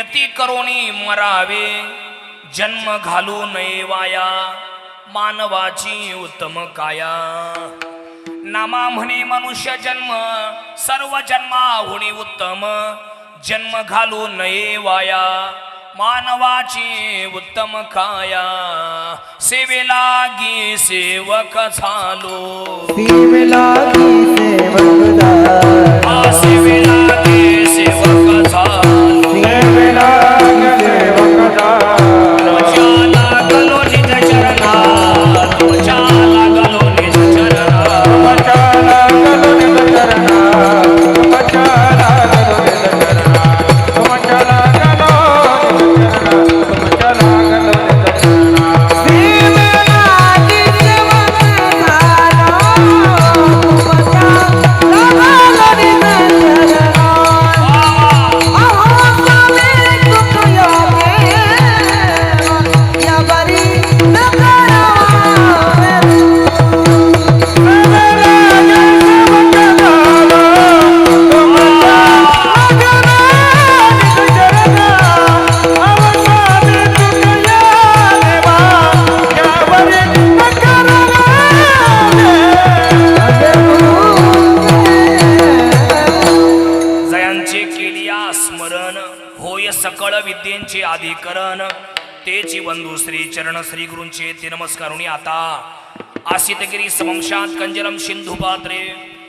कीर्ती करोनी मरावे जन्म घालू नये वाया मानवाची उत्तम काया नामा म्हणे मनुष्य जन्म सर्व जन्माहुनी उत्तम जन्म घालू नये वाया मानवाची उत्तम काया सेवेलागी सेवक झालो सेवेलागी सेवक झालो सेवेलागी सेवक झालो सेवेलागी सेवक झालो तुझ्या लागलो निज चरणा तुझ्या लागलो निज चरणा तुमच्या लागलो निज चरणा तुमच्या लागलो निज चरणा तुमच्या लागलो तुमच्या लागलो निज चरणा सेवेलागी सेवक झालो तुमच्या लागलो निज चरणा अहो स्वामी तुक योगे या बरी न करावे जयांचे केलिया स्मरण होय सकळ विद्येचे अधिकरण तेची बंधू श्री चरण श्री गुरूंचे ते नमस्कारुणी आता आसितगिरी समंशात कंजलम सिंधु पात्रे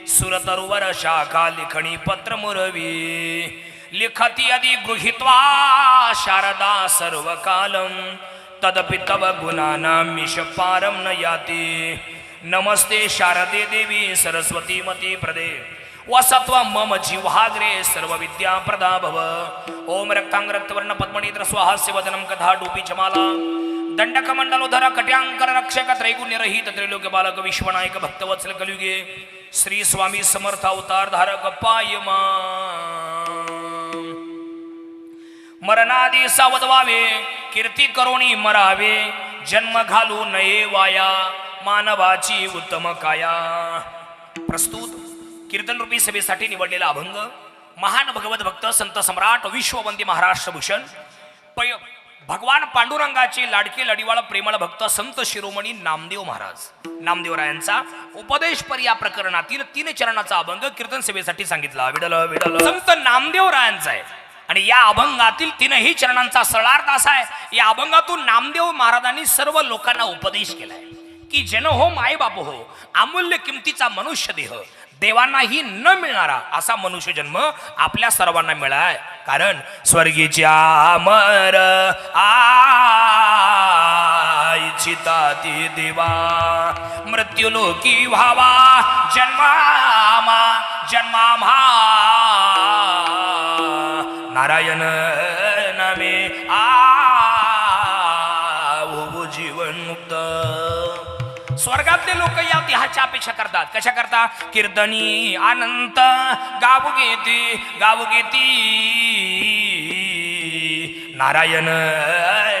सुरतरुवर शाखा लिखणी पत्र मुरवी लिखती आदि गृहीत्वा शारदा सर्व कालम तदपि तव गुणानां मिष पारम न याति नमस्ते शारदे देवी सरस्वती मती प्रदे वसत्व मम जीवाग्रे सर्व विद्या प्रदा भव ओम रक्तांग रक्तवर्ण पद्मनेत्र स्वाहास्य वदनम कथा डूपी जमाला दंडक मंडलोधर कट्यांकर रक्षक त्रैगुण्य रहित त्रैलोक्य बालक विश्वनायक भक्तवत्सल कलियुगे श्री स्वामी समर्थ अवतार धारक पायमा मरणादी सावध व्हावे कीर्ती करोनी मरावे जन्म घालू नये वाया मानवाची उत्तम काया प्रस्तुत कीर्तन रूपी सभेसाठी निवडलेला अभंग महान भगवत भक्त संत सम्राट विश्ववंदी महाराष्ट्र भूषण भगवान पांडुरंगाचे लाडके लढीवाळ प्रेमळ भक्त संत शिरोमणी नामदेव महाराज नामदेवरायांचा उपदेशपर या प्रकरणातील 3 चरणाचा अभंग कीर्तन सभेसाठी सांगितला विडल विडल संत नामदेवरायांचा आहे आणि या अभंगातील 3ही चरणांचा सरळार्थ असा आहे या अभंगातून नामदेव महाराजांनी सर्व लोकांना उपदेश केलाय की जन हो माय बाप हो अमूल्य किमतीचा मनुष्य देह देवांनाही न मिळणारा असा मनुष्य जन्म आपल्या सर्वांना मिळाय कारण स्वर्गीच्या अमर इच्छिता ती देवा मृत्युलोकी व्हावा जन्मामा जन्मामा नारायण नामे हो जीवन मुक्त स्वर्गातले लोक या देहाच्या अपेक्षा करतात कशा करता कीर्तनी अनंत गाव घेती नारायण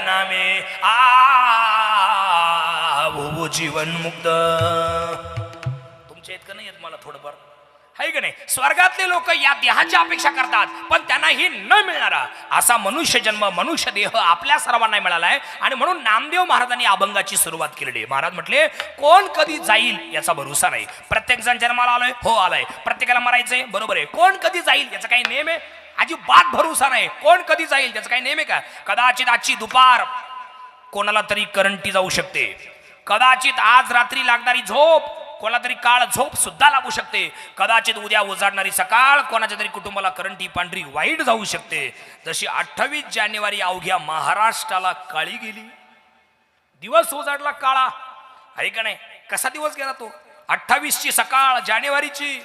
नामे हो जीवन मुक्त तुमच्या इतकं नाही येत मला थोडंफार आहे की नाही स्वर्गातले लोक या देहाची अपेक्षा करतात पण त्यांनाही न मिळणारा असा मनुष्य जन्म मनुष्य देह आपल्या सर्वांना मिळालाय आणि म्हणून नामदेव महाराजांनी अभंगाची सुरुवात केली महाराज म्हटले कोण कधी जाईल याचा भरोसा नाही प्रत्येक जण जन्माला आलोय हो आलाय प्रत्येकाला मरायचंय बरोबर आहे कोण कधी जाईल याचा काही नेम आहे अजिबात भरोसा नाही कोण कधी जाईल त्याचा काही नेम आहे का कदाचित आजची दुपार कोणाला तरी करंटी जाऊ शकते कदाचित आज रात्री लागणारी झोप कोणाला तरी काळ झोप सुद्धा लागू शकते कदाचित उद्या उजाडणारी सकाळ कोणाच्या तरी कुटुंबाला करंटी पांढरी वाईट जाऊ शकते जशी 28 जानेवारी अवघ्या महाराष्ट्राला काळी गेली दिवस उजाडला काळा आहे का नाही कसा दिवस गेला तो 28 ची सकाळ जानेवारीची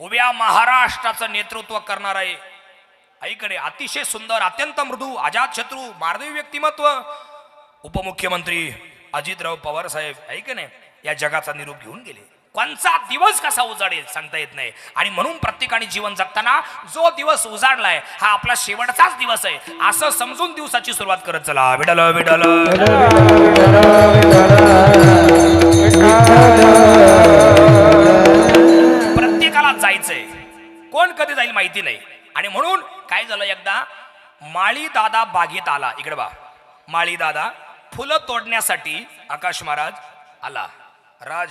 उभ्या महाराष्ट्राचं नेतृत्व करणार आहे का नाही अतिशय सुंदर अत्यंत मृदू अजातशत्रू मार्दवी व्यक्तिमत्व उपमुख्यमंत्री अजितराव पवार साहेब आहे का नाही या जगाचा निरोप घेऊन गेले कोणचा दिवस कसा उजाडेल सांगता येत नाही आणि म्हणून प्रत्येकाने जीवन जगताना जो दिवस उजाडलाय हा आपला शेवटचाच दिवस आहे असं समजून दिवसाची सुरुवात करत चला विडल विडल प्रत्येकाला जायचंय कोण कधी जाईल माहिती नाही आणि म्हणून काय झालं एकदा माळी दादा बागेत आला. इकडे बा, माळी दादा फुलं तोडण्यासाठी आकाश महाराज आला. राज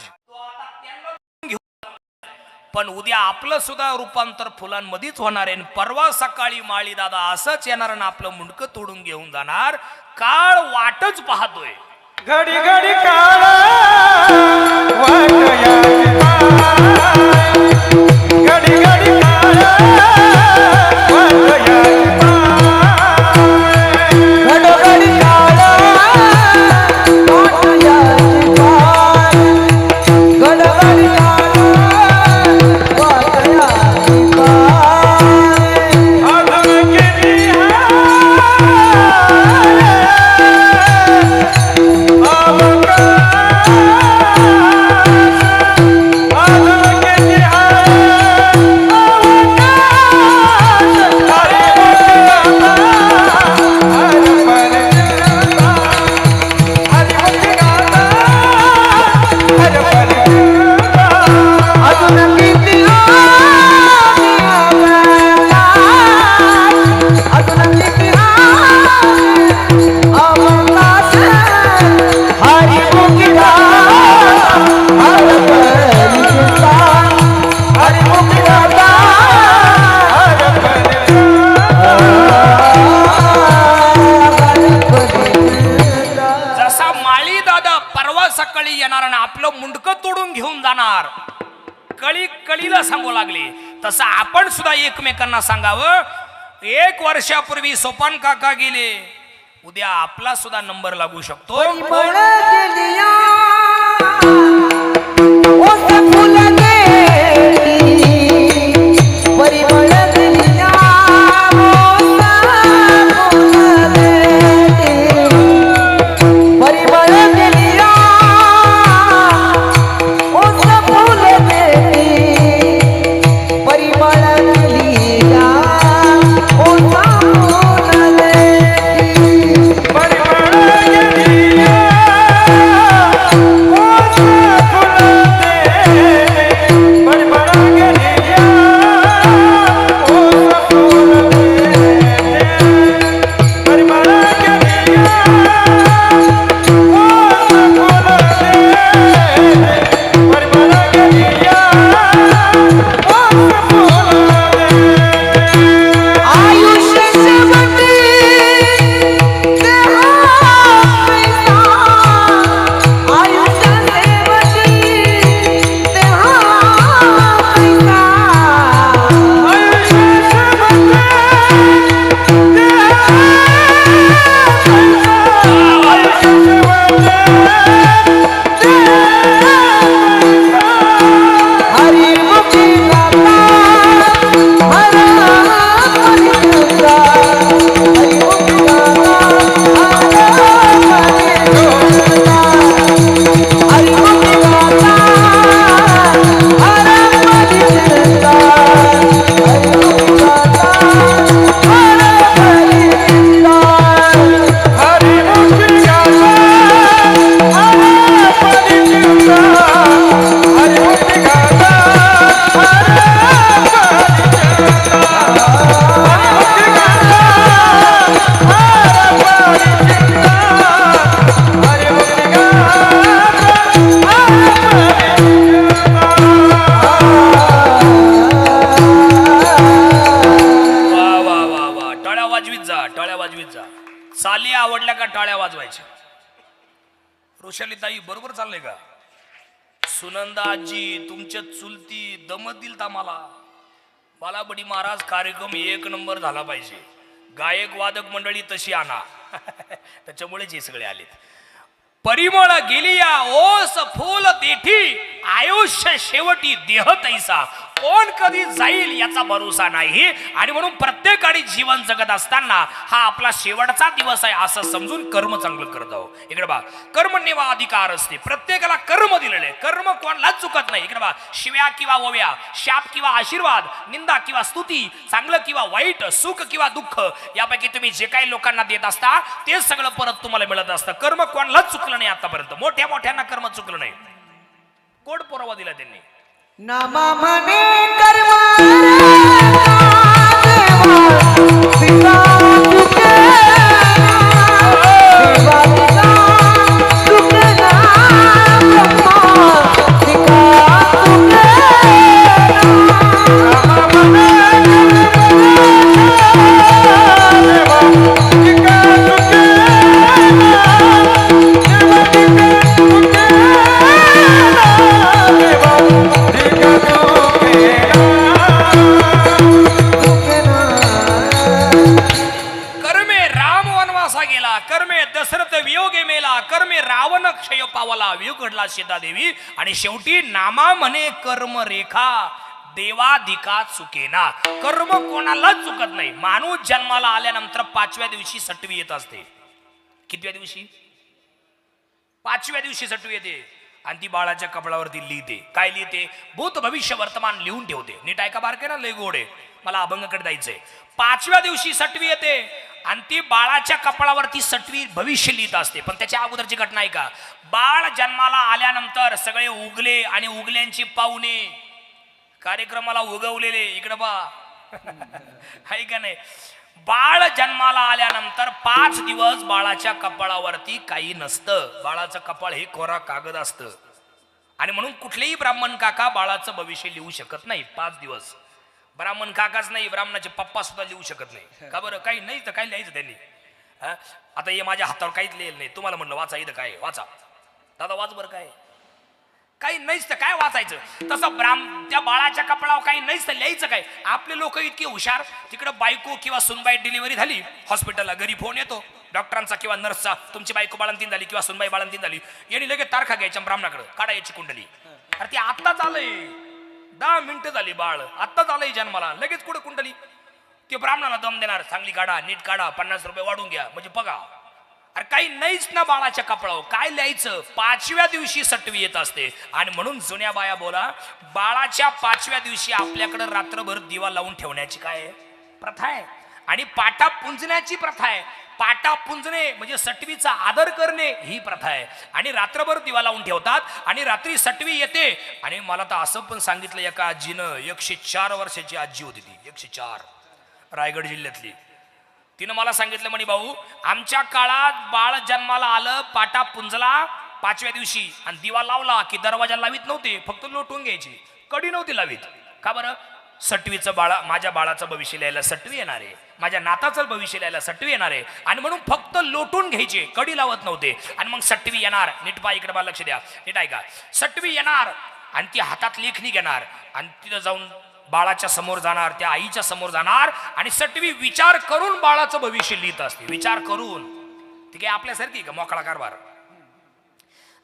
पण उद्या आपलं सुद्धा रूपांतर फुलांमध्येच होणार आहे. परवा सकाळी माळी दादा असंच येणार आणि आपलं मुंडकं तोडून घेऊन जाणार. काळ वाटच पाहतोय. घडी घडी काळ वाट याची पाय. घडी घडी काळ वाट याची पाय. घडघडी काळ वाट याची पाय. घडघडी काळ वाट याची पाय. अजून किती अजून किती अजून किती अवकाश हरी मुखिता हर परिचिता हरी मुखिता जसा माळी दादा परवा सकाळी येणार आणि आपलं मुंडकं तोडून घेऊन जाणार, कळी कळीला सांगू लागली, तसं आपण सुद्धा एकमेकांना सांगावं. 1 वर्षापूर्वी सोपान काका गेले, उद्या आपला सुद्धा नंबर लागू शकतो. परिमळ गेलिया ओस फुल गेली. परिमळ गेलिया ओस फुल गेली. परिमळ गेलिया ओस फुल गेली. परिमळ गेलिया ओस फुल गेली. आयुष्य शेवटी देहा पैसा. आयुष्य शेवटी देहा पैसा. हरी मुखी गाता हर परिचिता. हरी मुखी गाता हर परिचिता. हरी मुखी गाता हर परिचिता. हरी मुखी गाता हर परिचिता. वा वा वा वा, टाळ्या वाजवीत जा, टाळ्या वाजवीत जा. चाली आवडल्या का टाळ्या वाजवायच्या? ऋषालीताई बरोबर चाललंय का? सुनंदा आजी तुमच्या चुलती दमतील आम्हाला. बालाबडी महाराज कार्यक्रम 1 नंबर झाला पाहिजे. गायक वादक मंडळी तशी आणा. त्याच्यामुळेच हे सगळे आलेत. परिमळ गेलिया ओस फुल देठी. आयुष्य शेवटी देह तैसा. कोण कधी जाईल याचा भरोसा नाही. आणि म्हणून प्रत्येकाने जीवन जगत असताना हा आपला शेवटचा दिवस आहे असं समजून कर्म चांगलं करत जाऊ. इकडे बा, कर्मण्येवा अधिकार असते. प्रत्येकाला कर्म दिलेले, कर्म कोणालाच चुकत नाही. इकडे बा, शिव्या किंवा ओव्या, शाप किंवा आशीर्वाद, निंदा किंवा स्तुती, चांगलं किंवा वाईट, सुख किंवा दुःख, यापैकी तुम्ही जे काही लोकांना देत असता ते सगळं परत तुम्हाला मिळत असतं. कर्म कोणालाच चुकलं नाही आतापर्यंत. मोठ्या मोठ्यांना कर्म चुकलं नाही. कोड पुरावा दिला त्यांनी. नामा म्हणे कर्म रे का देवा पिता सीता देवी आणि शेवटी नामा म्हणे कर्म रेखा देवाधिका चुकेना. कर्म कोणालाच चुकत नाही. माणूस जन्माला आल्यानंतर 5व्या दिवशी सटवी येत असते. कितव्या दिवशी? 5व्या दिवशी सटवी येते आणि ती बाळाच्या कपडावरती लिहिते. काय लिहिते? भूत भविष्य वर्तमान लिहून ठेवते. नीट ऐका बारके ना, लय गोडे, मला अभंगाकडे जायचंय. 5व्या दिवशी सटवी येते आणि ती बाळाच्या कपाळावरती सटवी भविष्य लिहित असते. पण त्याच्या अगोदरची घटना आहे का? बाळ जन्माला आल्यानंतर सगळे उगले आणि उगल्यांची पाहुणे कार्यक्रमाला उगवलेले इकडं बा आहे का नाही. बाळ जन्माला आल्यानंतर 5 दिवस बाळाच्या कपाळावरती काही नसतं. बाळाचं कपाळ हे कोरा कागद असतं आणि म्हणून कुठलेही ब्राह्मण काका बाळाचं भविष्य लिहू शकत नाही 5 दिवस. ब्राह्मण काकाच नाही, ब्राह्मणाचे पप्पा सुद्धा लिहू शकत नाही. का बरं? काही नाही तर काय लिहायचं त्यांनी? आता हे माझ्या हातावर काहीच लिहिलं नाही. तुम्हाला म्हणलं वाचा, इथं काय वाचा, दादा वाच बरं. काय काही नाहीच तर काय वाचायचं? तसं त्या बाळाच्या कपडावर काही नाहीच तर लिहायचं काय? आपले लोक इतके हुशार. तिकडं बायको किंवा सुनबाई डिलिव्हरी झाली हॉस्पिटलला, घरी फोन येतो डॉक्टरांचा किंवा नर्सचा, तुमची बायको बाळंतीन झाली किंवा सुनबाई बाळंतीन झाली. यांनी लगेच तारखा घ्यायच्या ब्राह्मणाकडे, काढा याची कुंडली. अरे ती आत्ताच आलंय, 10 मिनिटं झाली, बाळ आत्ताच आलंय जन्माला, लगेच कुठं कुंडली? ते ब्राह्मणाला दम देणार, चांगली काढा, नीट काढा, 50 रुपये वाढून घ्या म्हणजे बघा. अरे काही नाहीच ना बाळाच्या कपडावर, काय लिहायचं? 5व्या दिवशी सटवी येत असते आणि म्हणून जुन्या बाया बोला, बाळाच्या 5व्या दिवशी आपल्याकडे रात्रभर दिवा लावून ठेवण्याची काय प्रथा आहे आणि पाटा पुंजण्याची प्रथा आहे. पाटा पुंजणे म्हणजे सटवीचा आदर करणे ही प्रथा आहे आणि रात्रभर दिवा लावून ठेवतात आणि रात्री सटवी येते. आणि मला तर असं पण सांगितलं एका आजीनं, 104 वर्षाची आजी होती ती, 104, रायगड जिल्ह्यातली. तिनं मला सांगितलं, म्हणे भाऊ आमच्या काळात बाळ जन्माला आलं, पाटा पुंजला 5व्या दिवशी आणि दिवा लावला की दरवाजा लावीत नव्हते, फक्त लोटून घ्यायची, कडी नव्हती लावीत. का बरं? सटवीचं बाळा, माझ्या बाळाचं भविष्य लिहायला सटवी येणार आहे, माझ्या नाताचं भविष्य लिहायला सटवी येणार आहे आणि म्हणून फक्त लोटून घ्यायचे, कडी लावत नव्हते. आणि मग सटवी येणार, नीट पा इकडे बा लक्ष द्या, नीट ऐका. सटवी येणार आणि ती हातात लेखणी घेणार आणि तिथं जाऊन बाळाच्या समोर जाणार, त्या आईच्या समोर जाणार आणि सटवी विचार करून बाळाचं भविष्य लिहित असते. विचार करून. ती काय आपल्यासारखी का मोकळा कारभार?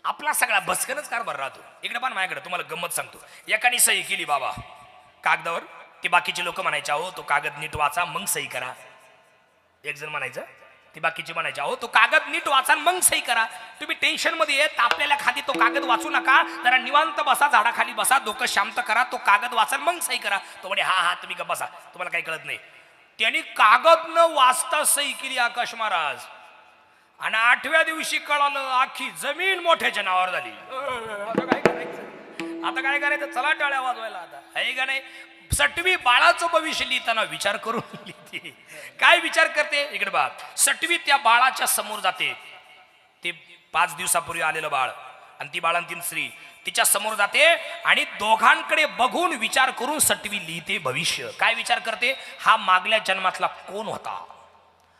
आपला सगळा बसकनच कारभार राहतो. इकडे पण माझ्याकडे तुम्हाला गंमत सांगतो. एकाने सही केली बाबा कागदावर, ते बाकीचे लोक म्हणायचे अहो तो कागद नीट वाचा मग सही करा. एक जण म्हणायचं, ते बाकीचे म्हणायचे अहो तो कागद नीट वाचा मग सही करा. तुम्ही टेन्शन मध्ये येत आपल्याला खाली तो कागद वाचू नका, जरा निवांत बसा, झाडाखाली बसा, डोकं शांत करा, तो कागद वाचा मग सही करा. तो म्हणे हा हा तुम्ही का बसा, तुम्हाला काही कळत नाही. त्यांनी कागद न वाचता सही केली आकाश महाराज आणि 8व्या दिवशी कळालं आखी जमीन मोठ्याच्या नावावर झाली. आता काय करायचं? आता काय करायचं? चला टाळ्या वाजवायला. आता आहे का नाही? सटवी बाळाचं भविष्य लिहिताना विचार करून लिहिते. काय विचार करते? इकडे बा, सटवी त्या बाळाच्या समोर जाते. ते 5 दिवसापूर्वी आलेलं बाळ आणि ती बाळंतीण स्त्री तिच्या समोर जाते आणि दोघांकडे बघून विचार करून सटवी लिहिते भविष्य. काय विचार करते? हा मागल्या जन्मातला कोण होता,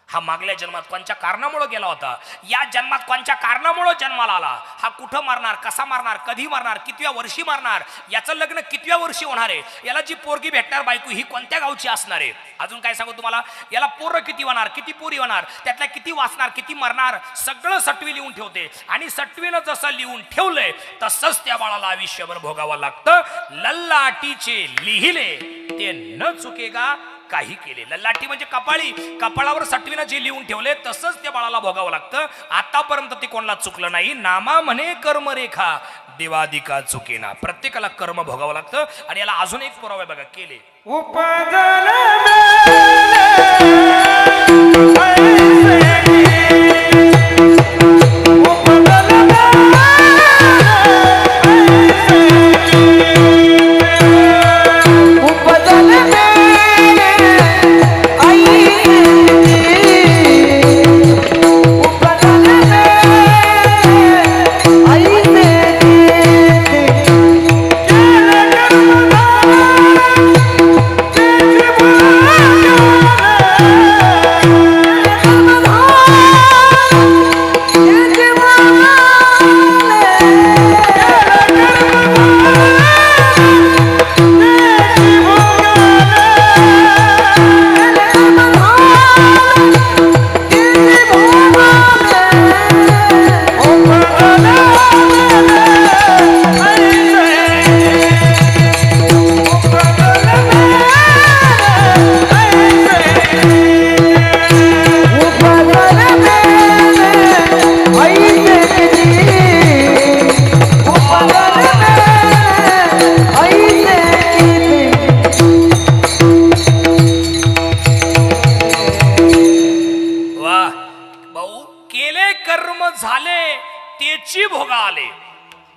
हा मागल्या जन्मात कोणत्या कारणामुळे गेला होता, या जन्मात कोणत्या कारणामुळे जन्माला आला, हा कुठं मारणार, कसा मारणार, कधी मारणार, कितव्या वर्षी मारणार, याचं लग्न कितव्या वर्षी होणार आहे, याला जी पोरगी भेटणार बायको ही कोणत्या गावची असणार आहे. अजून काय सांगू तुम्हाला, याला पोरं किती होणार, किती पोरी होणार, त्यातल्या किती वाचणार, किती मरणार, सगळं सटवी लिहून ठेवते. आणि सटवीनं जसं लिहून ठेवलंय तसंच त्या बाळाला आयुष्यभर भोगावं लागतं. लल्लाटीचे लिहिले ते न चुकेगा काही केले. लल्लाटी म्हणजे कपाळी, कपाळावर सटवीनं जे लिहून ठेवले तसंच त्या बाळाला भोगावं लागतं. आतापर्यंत ते कोणाला चुकलं नाही. नामा म्हणे कर्मरेखा देवाधिका चुकेना. प्रत्येकाला कर्म भोगावं लागतं. आणि याला अजून एक पुरावा बघा केले.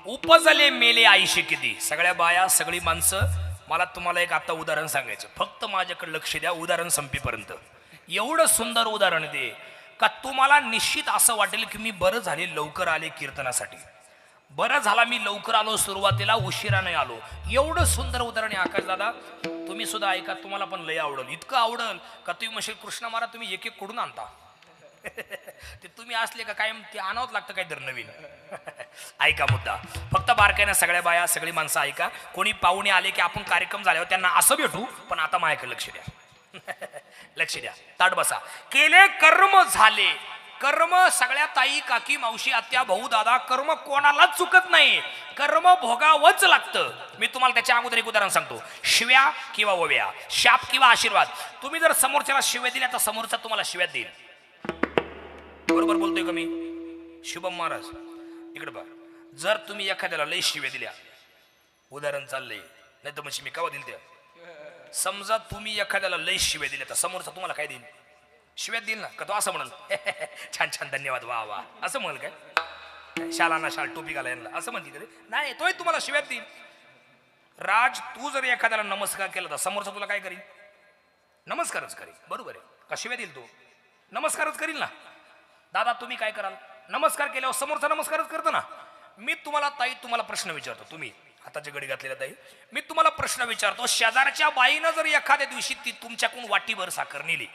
उपजले मेले आईशी किती. सगळ्या बाया सगळी माणसं, मला तुम्हाला एक आता उदाहरण सांगायचं, फक्त माझ्याकडे लक्ष द्या उदाहरण संपेपर्यंत. एवढं सुंदर उदाहरण दे का तुम्हाला निश्चित असं वाटेल की मी बरं झाले लवकर आले कीर्तनासाठी, बरं झाला मी लवकर आलो, सुरुवातीला उशिरा नाही आलो. एवढं सुंदर उदाहरण आहे आकाश दादा, तुम्ही सुद्धा ऐका, तुम्हाला पण लय आवडल. इतकं आवडल का तुम्ही म्हणशील कृष्णा महाराज तुम्ही एक एक कुठून आणता. ते तुम्ही असले का कायम ते आणावंच लागतं काहीतरी नवीन. ऐका मुद्दा, फक्त बारकाईनं सगळ्या बाया सगळी माणसं ऐका. कोणी पाहुणे आले की आपण कार्यक्रम झाल्यावर त्यांना असं भेटू, पण आता माझ्याकडे लक्ष द्या. लक्ष द्या, ताट बसा. केले कर्म झाले, कर्म सगळ्या ताई काकी मावशी आत्या भाऊ दादा, कर्म कोणालाच चुकत नाही, कर्म भोगावंच लागतं. मी तुम्हाला त्याच्या अगोदर एक उदाहरण सांगतो. शिव्या किंवा ओव्या, शाप किंवा आशीर्वाद. तुम्ही जर समोरच्याला शिव्या दिल्या तर समोरचा तुम्हाला शिव्या देईल. बरोबर बोलतोय का मी? शुभम महाराज इकडे बघा, जर तुम्ही एखाद्याला लय शिव्या दिल्या, उदाहरण चाललंय, नाही तर म्हणजे मी कावा दिल त्या, समजा तुम्ही एखाद्याला लय शिव्या दिल्या तर समोरचा तुम्हाला काय देईल? शिव्यात देईल ना, का तो असं म्हणाल छान छान धन्यवाद वा वा असं म्हणाल काय? शालाना शाल टोपी घाला यांना असं म्हणते तरी नाही, तोही तुम्हाला शिव्यात देईल. राज, तू जर एखाद्याला नमस्कार केला तर समोरचा तुला काय करील? नमस्कारच करील. बरोबर आहे का? शिव्या देईल तो? नमस्कारच करील ना. दादा तुम्ही काय कराल? नमस्कार केल्यावर समोरचा नमस्कारच करतो ना. मी तुम्हाला ताई तुम्हाला प्रश्न विचारतो, तुम्ही हाताची गडी घातलेल्या ताई, मी तुम्हाला प्रश्न विचारतो, शेजारच्या बाईनं जर एखाद्या दिवशी ती तुमच्याकडून वाटीभर साखर नेली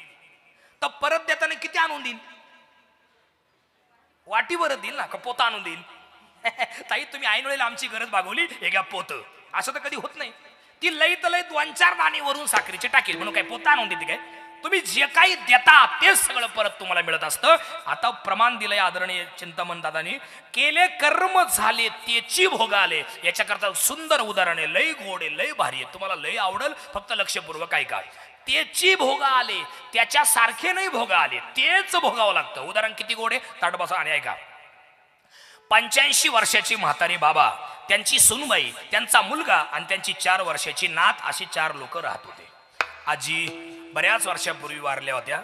तर परत देताना किती आणून देईल? वाटीभर देईल ना, का पोतं आणून देईल? ताई तुम्ही ऐन वेळेला आमची गरज भागवली, हे घ्या पोतं, असं तर कधी होत नाही. ती लई तर लई 2-4 दाणे वरून साखरेचे टाकेल म्हणून काय पोतं आणून देते काय? तुम्ही जे काही देता तेच सगळं परत तुम्हाला मिळत असतं. आता प्रमाण दिलंय आदरणीय चिंतामण दादानी, केले कर्म झाले त्याची भोग आले. याच्याकरता सुंदर उदाहरण आहे, लय गोड आहे, लय भारी आहे, तुम्हाला लय आवडल. फक्त लक्षपूर्वक ऐका. त्याची भोग आले, त्याच्या सारखे नाही भोग आले, तेच भोगावं लागतं. उदाहरण किती गोड आहे, ताट बसा आणि ऐका. 85 वर्षाची म्हातारी बाबा, त्यांची सुनबाई, त्यांचा मुलगा आणि त्यांची 4 वर्षाची नात, अशी 4 लोक राहत होते. आजी बऱ्याच वर्षापूर्वी वारल्या होत्या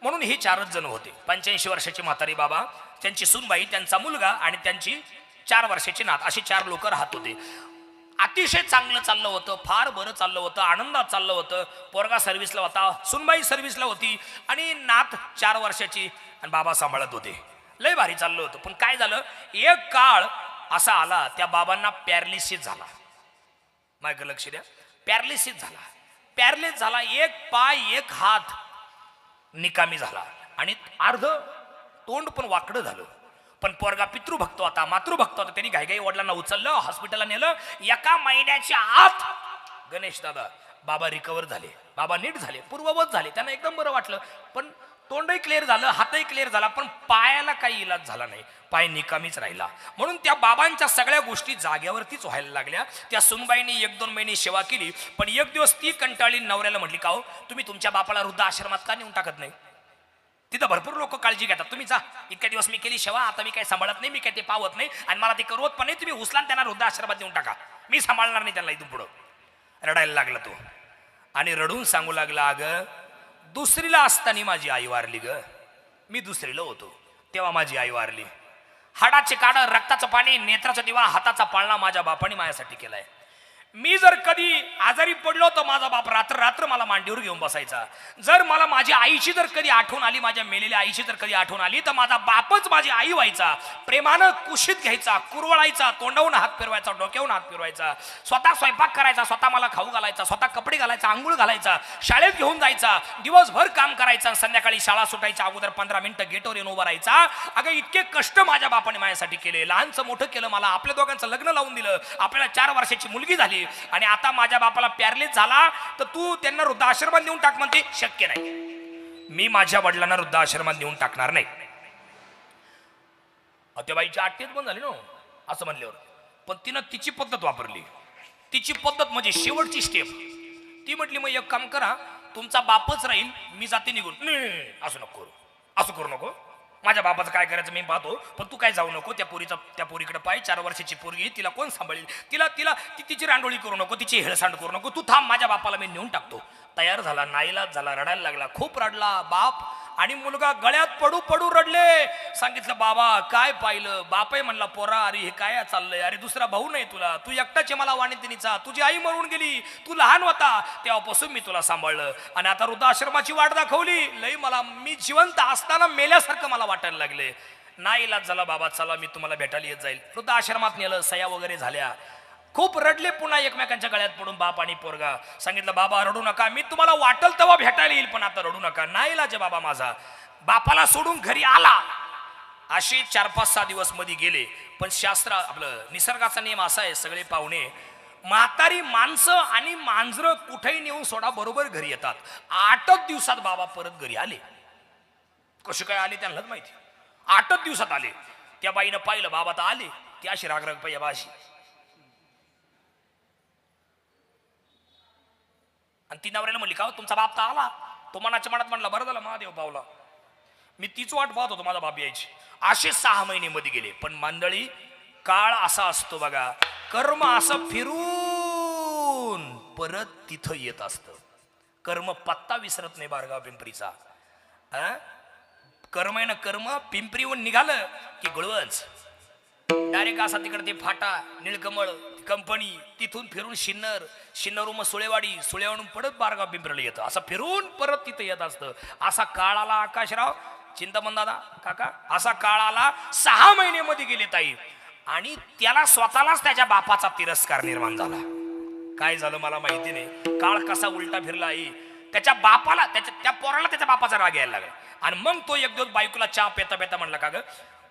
म्हणून हे 4च जण होते. 85 वर्षाची म्हातारी बाबा, त्यांची सुनबाई, त्यांचा मुलगा आणि त्यांची 4 वर्षाची नात, अशी 4 लोक राहत होते. अतिशय चांगलं चाललं होतं, फार बरं चाललं होतं, आनंदात चाललं होतं. पोरगा सर्व्हिसला होता, सुनबाई सर्व्हिसला होती आणि नात 4 वर्षाची आणि बाबा सांभाळत होते. लय भारी चाललं होतं. पण काय झालं, एक काळ असा आला त्या बाबांना पॅरालिसिस झाला. माझं लक्ष द्या, पॅरालिसिस झाला. पॅरालिस झाला, एक पाय एक हात निकामी झाला आणि अर्ध तोंड पण वाकडं झालं. पण पोरगा पितृभक्त होता, मातृभक्त होता. त्यांनी घाईघाई वडिलांना उचललं, हॉस्पिटलला नेलं. 1 महिन्याच्या आत गणेश दादा बाबा रिकवर झाले, बाबा नीट झाले, पूर्ववत झाले, त्यांना एकदम बरं वाटलं. पण तोंडही क्लिअर झालं, हातही क्लिअर झाला, पण पायाला काही इलाज झाला नाही, पाय निकामीच राहिला. म्हणून त्या बाबांच्या सगळ्या गोष्टी जाग्यावरतीच व्हायला लागल्या. त्या सुनबाईंनी 1-2 महिने सेवा केली, पण एक दिवस ती कंटाळी नवऱ्याला म्हटली, का हो तुम्ही तुमच्या बापाला वृद्धाश्रमात का नेऊन टाकत नाही? तिथं भरपूर लोक काळजी घेतात, तुम्ही जा. इतक्या दिवस मी केली सेवा, आता मी काही सांभाळत नाही, मी काही ते पावत नाही आणि मला ते करवत पण नाही, तुम्ही उचला त्यांना वृद्धाश्रमात नेऊन टाका, मी सांभाळणार नाही त्यांना इथून पुढं. रडायला लागला तो आणि रडून सांगू लागला, अगं दुसरीला असताना माझी आई वारली ग, मी दुसरीला होतो तेव्हा माझी आई वारली. हाडाचे काढ, रक्ताचं पाणी, नेत्राचा दिवा, हाताचा पाळणा माझ्या बापाने माझ्यासाठी केलाय. मी जर कधी आजारी पडलो तर माझा बाप रात्र रात्र मला मांडीवर घेऊन बसायचा. जर मला माझ्या आईची जर कधी आठवण आली, माझ्या मेलेल्या आईची जर कधी आठवण आली, तर माझा बापच माझी आई व्हायचा. प्रेमानं कुशीत घ्यायचा, कुरवळायचा, तोंडावून हात फिरवायचा, डोक्यावरून हात फिरवायचा, स्वतः स्वयंपाक करायचा, स्वतः मला खाऊ घालायचा, स्वतः कपडे घालायचा, आंघोळ घालायचा, शाळेत घेऊन जायचा, दिवसभर काम करायचा, संध्याकाळी शाळा सुटायच्या अगोदर 15 मिनिटं गेटवर येऊन उभा राहायचा. अगं इतके कष्ट माझ्या बापाने माझ्यासाठी केले, लहानचं मोठं केलं, मला आपल्या दोघांचं लग्न लावून दिलं, आपल्याला 4 वर्षाची मुलगी झाली आणि आता माझ्या बापाला पॅरालिस झाला तर तू त्यांना वृद्धाश्रमात नेऊन टाक म्हणते. शक्य नाही, मी माझ्या वडिलांना वृद्धाश्रमात नेऊन टाकणार नाही. त्या बाईची आठच बंद झाली ना असं म्हणल्यावर, पण तिनं तिची पद्धत वापरली. तिची पद्धत म्हणजे शेवटची स्टेप. ती म्हटली मग एक काम करा, तुमचा बापच राहील, मी जाते निघून. नाही असं नको करू, असं करू नको, माझ्या बापाचं काय करायचं मी पाहतो, पण तू काय जाऊ नको. त्या पोरीकडे पाय, 4 वर्षाची पोरगी, तिला कोण सांभाळेल? तिची रांडोळी करू नको, तिची हेळसांड करू नको, तू थांब, माझ्या बापाला मी नेऊन टाकतो. तयार झाला, नाईलाज झाला, रडायला लागला, खूप रडला. बाप आणि मुलगा गळ्यात पडू पडू रडले. सांगितलं बाबा काय पाहिलं? बापही म्हणला पोरा अरे हे काय चाललंय, अरे दुसरा भाऊ नाही तुला, तू एकटाच मला वाणितिनीचा, तुझी आई मरून गेली, तू लहान होता तेव्हापासून मी तुला सांभाळलं आणि आता वृद्धाश्रमाची वाट दाखवली. लई मला मी जिवंत असताना मेल्यासारखं मला वाटायला लागले. नाही इलाज झाला बाबा, चला मी तुम्हाला भेटायला येत जाईल. वृद्धाश्रमात नेलं, सया वगैरे झाल्या. खूप रडले पुन्हा एकमेकांच्या गळ्यात पडून बाप आणि पोरगा. सांगितलं बाबा रडू नका, मी तुम्हाला वाटल तेव्हा भेटायला येईल, पण आता रडू नका. नाही इलाज बाबा माझा. बापाला सोडून घरी आला. अशी 4-5-6 दिवस मध्ये गेले. पण शास्त्र आपलं निसर्गाचा नियम असा आहे, सगळे पाहुणे म्हातारी माणसं आणि मांजरं कुठेही नेऊन सोडा बरोबर घरी येतात. 8च दिवसात बाबा परत घरी आले. कसे काय आले त्यांनाच माहिती. 8च दिवसात आले. त्या बाईनं पाहिलं बाबा तर आले. ती अशी रागराग पाहिजे बाशी. आणि ती नवऱ्याला म्हणली का तुमचा बाप तर आला? तो मनाच्या मनात म्हणला बरं झालं महादेव पावला, मी तीच वाट पाहत होतो माझा बाप यायची. असे 6 महिने मध्ये गेले. पण मंडळी काळ असा असतो बघा, कर्म असं फिरून परत तिथं येत असतं. कर्म पत्ता विसरत नाही बारगाव पिंपरीचा. कर्म आहे ना, कर्म पिंपरीहून निघालं की गुळवंच डायरेक्ट असा तिकडे ते फाटा निळकमळ कंपनी, तिथून फिरून शिन्नर, शिन्नरून मग सुळेवाडी, सुळेवाडून परत बारगाव पिंपरीला येतं. असं फिरून परत तिथं येत असतं. असा काळ आला आकाशराव चिंतामण दादा काका, असा काळ आला. 6 महिन्यामध्ये गेले ताई. आणि त्याला स्वतःलाच त्याच्या बापाचा तिरस्कार निर्माण झाला. काय झालं मला माहिती नाही. काळ कसा उलटा फिरला आई. त्याच्या बापाला त्या पोराला त्याच्या बापाचा राग यायला लागला. आणि मग तो एक दिवस बायकोला चहा पेता पेता म्हणला का ग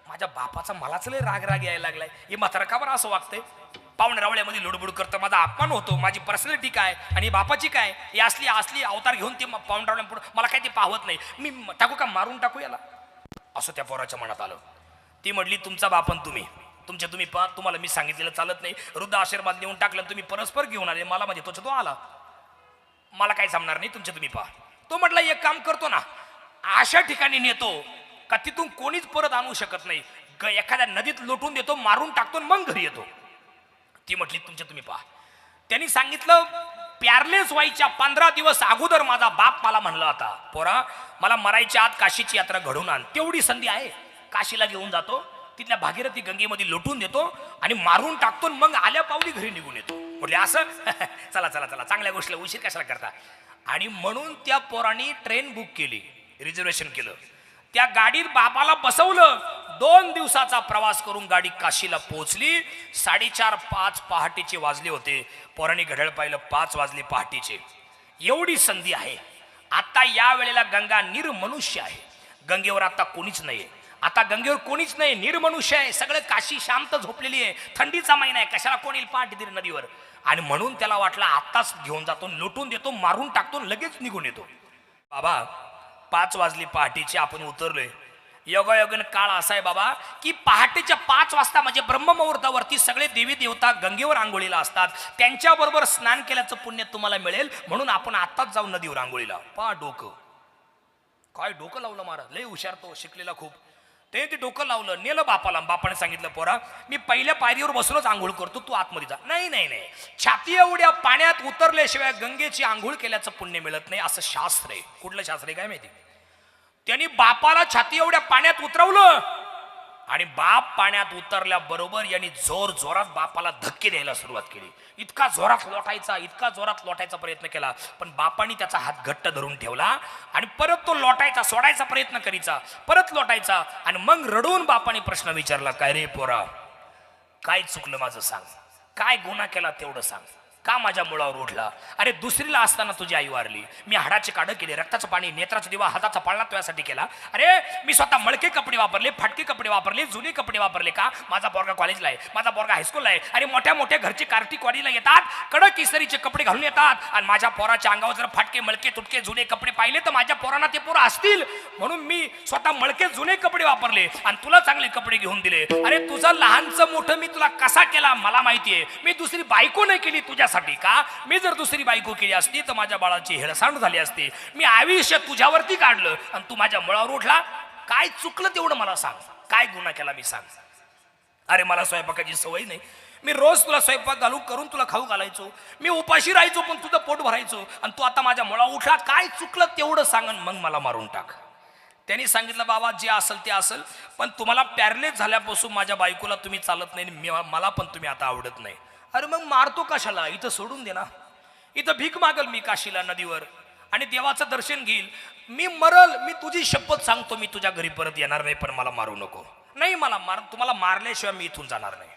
माझ्या बापाचा मलाच लय राग यायला लागलाय. हे म्हातारा का बरं असं वागतंय? पाहुणे रावळ्यामध्ये लुडबुड करतं, माझा अपमान होतो, माझी पर्सनॅलिटी काय आणि बापाची काय, ही असली अवतार घेऊन ते पाहुणे रावळ्या मला काय ते पाहत नाही, मी टाकू का मारून टाकू याला, असं त्या पोराच्या मनात आलं. ती म्हटली तुमचा बापन तुम्ही पहा, तुम्हाला मी सांगितलेलं चालत नाही. वृद्ध आशीर्वाद नेऊन टाकलं, तुम्ही परस्पर घेऊन आले, मला म्हणजे तो आला, मला काय जमणार नाही, तुम्ही पहा. तो म्हटला एक काम करतो ना, अशा ठिकाणी नेतो का तिथून कोणीच परत आणू शकत नाही, एखाद्या नदीत लोटून देतो, मारून टाकतो, मग घरी येतो. ती म्हटली तुम्ही पहा. त्यांनी सांगितलं प्यारलेस व्हायच्या 15 दिवस अगोदर माझा बाप मला म्हणला होता, पोरा मला मरायच्या आत काशीची यात्रा घडवून आण. तेवढी संधी आहे, काशीला घेऊन जातो, तिथल्या भागीरथी गंगेमध्ये लोटून देतो आणि मारून टाकतो, मग आल्या पावली घरी निघून येतो. म्हटले असं चला चांगल्या गोष्टीला उशीर कशाला करता. आणि म्हणून त्या पोरांनी ट्रेन बुक केली, रिझर्वेशन केलं, त्या गाडीत बाबाला बसवलं. 2 दिवसाचा प्रवास करून गाडी काशीला पोहोचली. 4:30-5 पहाटेचे वाजले होते. पोरांनी घड्याळ पाहिलं, 5 वाजले पहाटेचे. एवढी संधी आहे. आता या वेळेला गंगा निर्मनुष्य आहे. गंगेवर आता कोणीच नाहीये. आता गंगेवर कोणीच नाही, निर्मनुष्य आहे. सगळं काशी शांत झोपलेली आहे. थंडीचा महिना आहे, कशाला कोण येईल पहाटे नदीवर. आणि म्हणून त्याला वाटलं आताच घेऊन जातो, लोटून देतो, मारून टाकतो, लगेच निघून येतो. बाबा 5 वाजली पहाटेची, आपण उतरलोय. योगायोगन काळ असा आहे बाबा की पहाटेच्या 5 वाजता म्हणजे ब्रह्ममुहूर्तावरती सगळे देवी देवता गंगेवर आंघोळीला असतात. त्यांच्याबरोबर स्नान केल्याचं पुण्य तुम्हाला मिळेल, म्हणून आपण आत्ताच जाऊ नदीवर आंघोळीला. पहा डोकं, काय डोकं लावलं महाराज, लय हुशार तो, शिकलेला खूप. ते डोकं लावलं, नेलं बापाला. बापाने सांगितलं पोरा मी पहिल्या पायरीवर बसूनच आंघोळ करतो, तू आतमध्ये जा. नाही, छाती एवढ्या पाण्यात उतरल्याशिवाय गंगेची आंघोळ केल्याचं पुण्य मिळत नाही, असं शास्त्र आहे. कुठलं शास्त्र आहे काय माहिती. त्यांनी बापाला छाती एवढ्या पाण्यात उतरवलं आणि बाप पाण्यात उतरल्याबरोबर यांनी जोरात बापाला धक्के द्यायला सुरुवात केली. इतका जोरात लोटायचा प्रयत्न केला, पण बापाने त्याचा हात घट्ट धरून ठेवला आणि परत तो लोटायचा, सोडायचा प्रयत्न करीचा, परत लोटायचा. आणि मग रडून बापाने प्रश्न विचारला, काय रे पोरा, काय चुकलं माझं सांग, काय गुन्हा केला तेवढं सांग, का माझ्या मुळावर उठला. अरे दुसरीला असताना तुझी आई वारली, मी हाडाचे काढं केले, रक्ताचं पाणी, नेत्राचा दिवा, हाताचा पाळणा तुझ्यासाठी केला. अरे मी स्वतः मळके कपडे वापरले, फाटके कपडे वापरले, जुने कपडे वापरले. का माझा पोरगा कॉलेजला आहे, माझा पोरगा हायस्कूलला आहे. अरे मोठ्या घरचे कार्टी कॉलेजला येतात, कडक इस्त्रीचे कपडे घालून येतात. आणि माझ्या पोराच्या अंगावर जर फाटके मळके तुटके जुने कपडे पाहिले तर माझ्या पोरांना ते पोरं असतील, म्हणून मी स्वतः मळके जुने कपडे वापरले आणि तुला चांगले कपडे घेऊन दिले. अरे तुझं लहानचं मोठं मी तुला कसा केला मला माहितीये. मी दुसरी बायको नाही केली तुझ्यासाठी. का मी जर दुसरी बायको केली असती तर माझ्या बाळाची हेळसांड झाली असती. मी आयुष्य तुझ्यावरती काढलं आणि तू माझ्या मुळावर उठला. काय चुकलं तेवढं मला सांग, काय गुन्हा केला मी सांग. अरे मला स्वयंपाकाची सवय नाही, मी रोज तुला स्वयंपाक करून तुला खाऊ घालायचो, मी उपाशी राहायचो पण तुझं पोट भरायचो, आणि तू आता माझ्या मुळावर उठला. काय चुकलं तेवढं सांग, मग मला मारून टाक. त्यांनी सांगितलं बाबा जे असेल ते असेल, पण तुम्हाला पॅरलेस झाल्यापासून माझ्या बायकोला तुम्ही चालत नाही, मला पण तुम्ही आता आवडत नाही. अरे मग मारतो कशाला, इथं सोडून दे ना. इथं भीक मागल मी काशीला नदीवर आणि देवाचं दर्शन घेईल. मी मरल, मी तुझी शपथ सांगतो मी तुझ्या घरी परत येणार नाही, पण मला मारू नको. नाही मला तुम्हाला मारल्याशिवाय मी इथून जाणार नाही.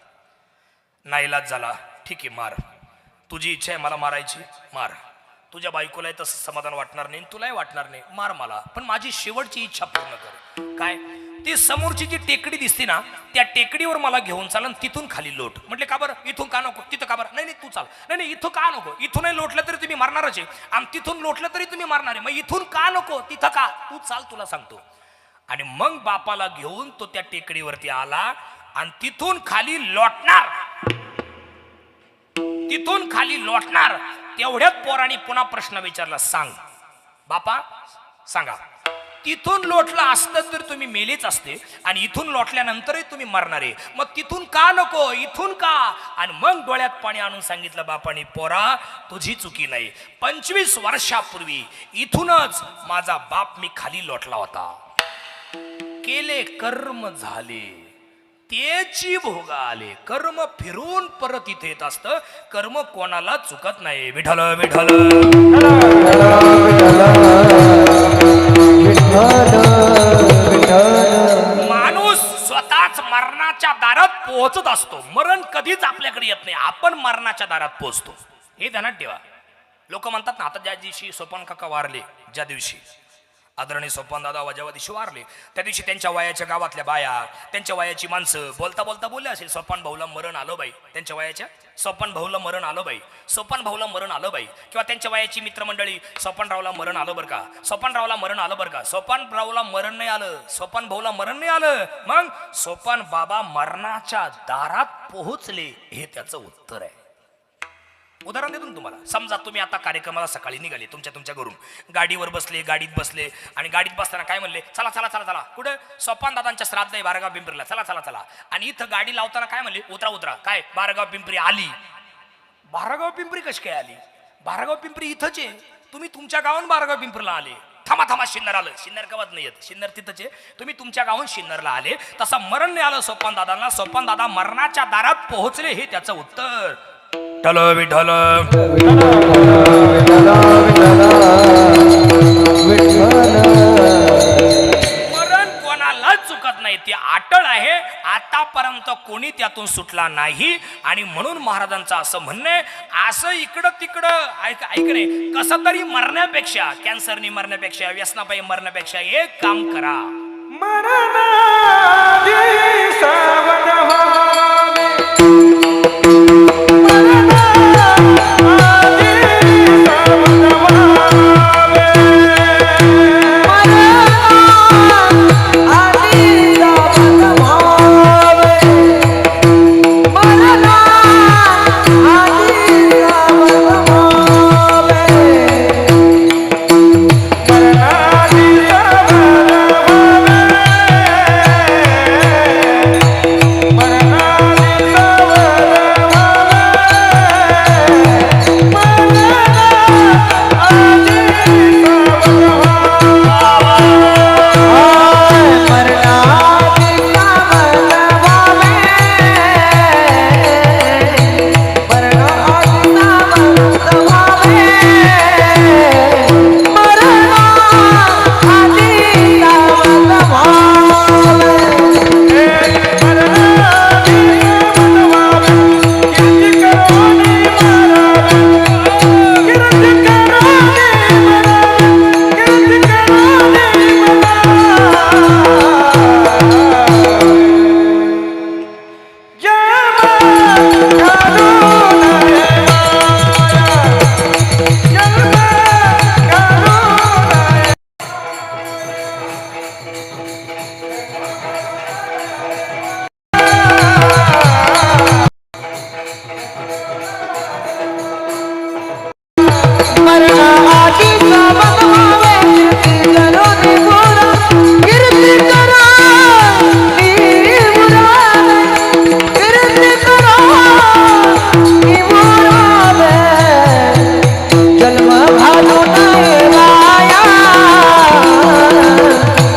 नाईलाज झाला, ठीक आहे मार, तुझी इच्छा आहे मला मारायची, मार. तुझ्या बायकोलाही तसं समाधान वाटणार नाही, तुलाही वाटणार नाही, मार मला, पण माझी शेवटची इच्छा पूर्ण कर. काय? ती समोरची जी टेकडी दिसते ना, त्या टेकडीवर मला घेऊन चाल, तिथून खाली लोट. म्हटले का बरं, इथून का नको, तिथं का बरं, नाही नाही तू चाल, नाही नाही इथं का नको, इथूनही लोटलं तरी तुम्ही मारणारच आहे, आणि तिथून लोटलं तरी तुम्ही मारणार आहे, मग इथून का नको, तिथं का, तू चाल तुला सांगतो. आणि मग बापाला घेऊन तो त्या टेकडीवरती आला आणि तिथून खाली लोटणार, तिथून खाली लोटणार. तेवढ्यात पोरांनी पुन्हा प्रश्न विचारला, सांग बापा सांगा, तिथून लोटलं असतं तर तुम्ही मेलेच असते आणि इथून लोटल्यानंतरही तुम्ही मरणारे, मग तिथून का नको, इथून का. आणि मग डोळ्यात पाणी आणून सांगितलं बापाने, पोरा तुझी चुकी नाही, 25 वर्षापूर्वी इथूनच माझा बाप मी खाली लोटला होता, केले कर्म झाले त्याची भोग आले, कर्म फिरून परत इथे येत असतं, कर्म कोणाला चुकत नाही. विठ्ठल विठ्ठल माणूस स्वतःच मरणाच्या दारात पोहोचत असतो, मरण कधीच आपल्याकडे येत नाही, आपण मरणाच्या दारात पोहोचतो, हे ध्यानात ठेवा. लोक म्हणतात ना, आता ज्या दिवशी सोपान काका वारले, ज्या दिवशी आदरणीय सोपान दादा जेव्हा दिवशी वारले, त्या दिवशी त्यांच्या वयाच्या गावातल्या बाया, त्यांच्या वयाची माणसं बोलता बोलता बोलले असेल, सोपान भाऊला मरण आलं बाई, त्यांच्या वयाच्या सोपान भाऊला मरण आलं बाई, सोपान भाऊला मरण आलं बाई. किंवा त्यांच्या वयाची मित्रमंडळी, सोपानरावला मरण आलं बरं का, सोपानरावला मरण आलं बरं का. सोपानरावला मरण नाही आलं, सोपान भाऊला मरण नाही आलं, मग सोपान बाबा मरणाच्या दारात पोहोचले, हे त्याचं उत्तर आहे. उदाहरण देतो ना तुम्हाला. समजा तुम्ही आता कार्यक्रमाला सकाळी निघाले, तुमच्या घरून गाडीवर बसले, गाडीत बसले आणि गाडीत बसताना काय म्हणले, चला चला चला चला, कुठं, सोपान दादांच्या श्राद्ध आहे बारगाव पिंपरीला, चला चला चला. आणि इथं गाडी लावताना काय म्हणले, उतरा उतरा, काय बारगाव पिंपरी आली. बारगाव पिंपरी कशी काय आली, बारगाव पिंपरी इथंच आहे, तुम्ही तुमच्या गावाहून बारगाव पिंपरीला आले. थांबा थांबा, शिन्नर आलं, शिन्नर कवत नाही येत, शिन्नर तिथंच आहे, तुम्ही तुमच्या गावाहून शिन्नरला आले. तसं मरण नाही आलं सोपान दादांना, सोपान दादा मरणाच्या दारात पोहोचले, हे त्याचं उत्तर. विठ्ठल विठ्ठल मरण कोणाला चुकत नाही, ते अटळ आहे, आतापर्यंत कोणी त्यातून सुटला नाही. आणि म्हणून महाराजांचं असं म्हणणं आहे, असं इकडं तिकडं ऐकणे कसं तरी मरण्यापेक्षा, कॅन्सरनी मरण्यापेक्षा, व्यसनापायी मरण्यापेक्षा एक काम करा,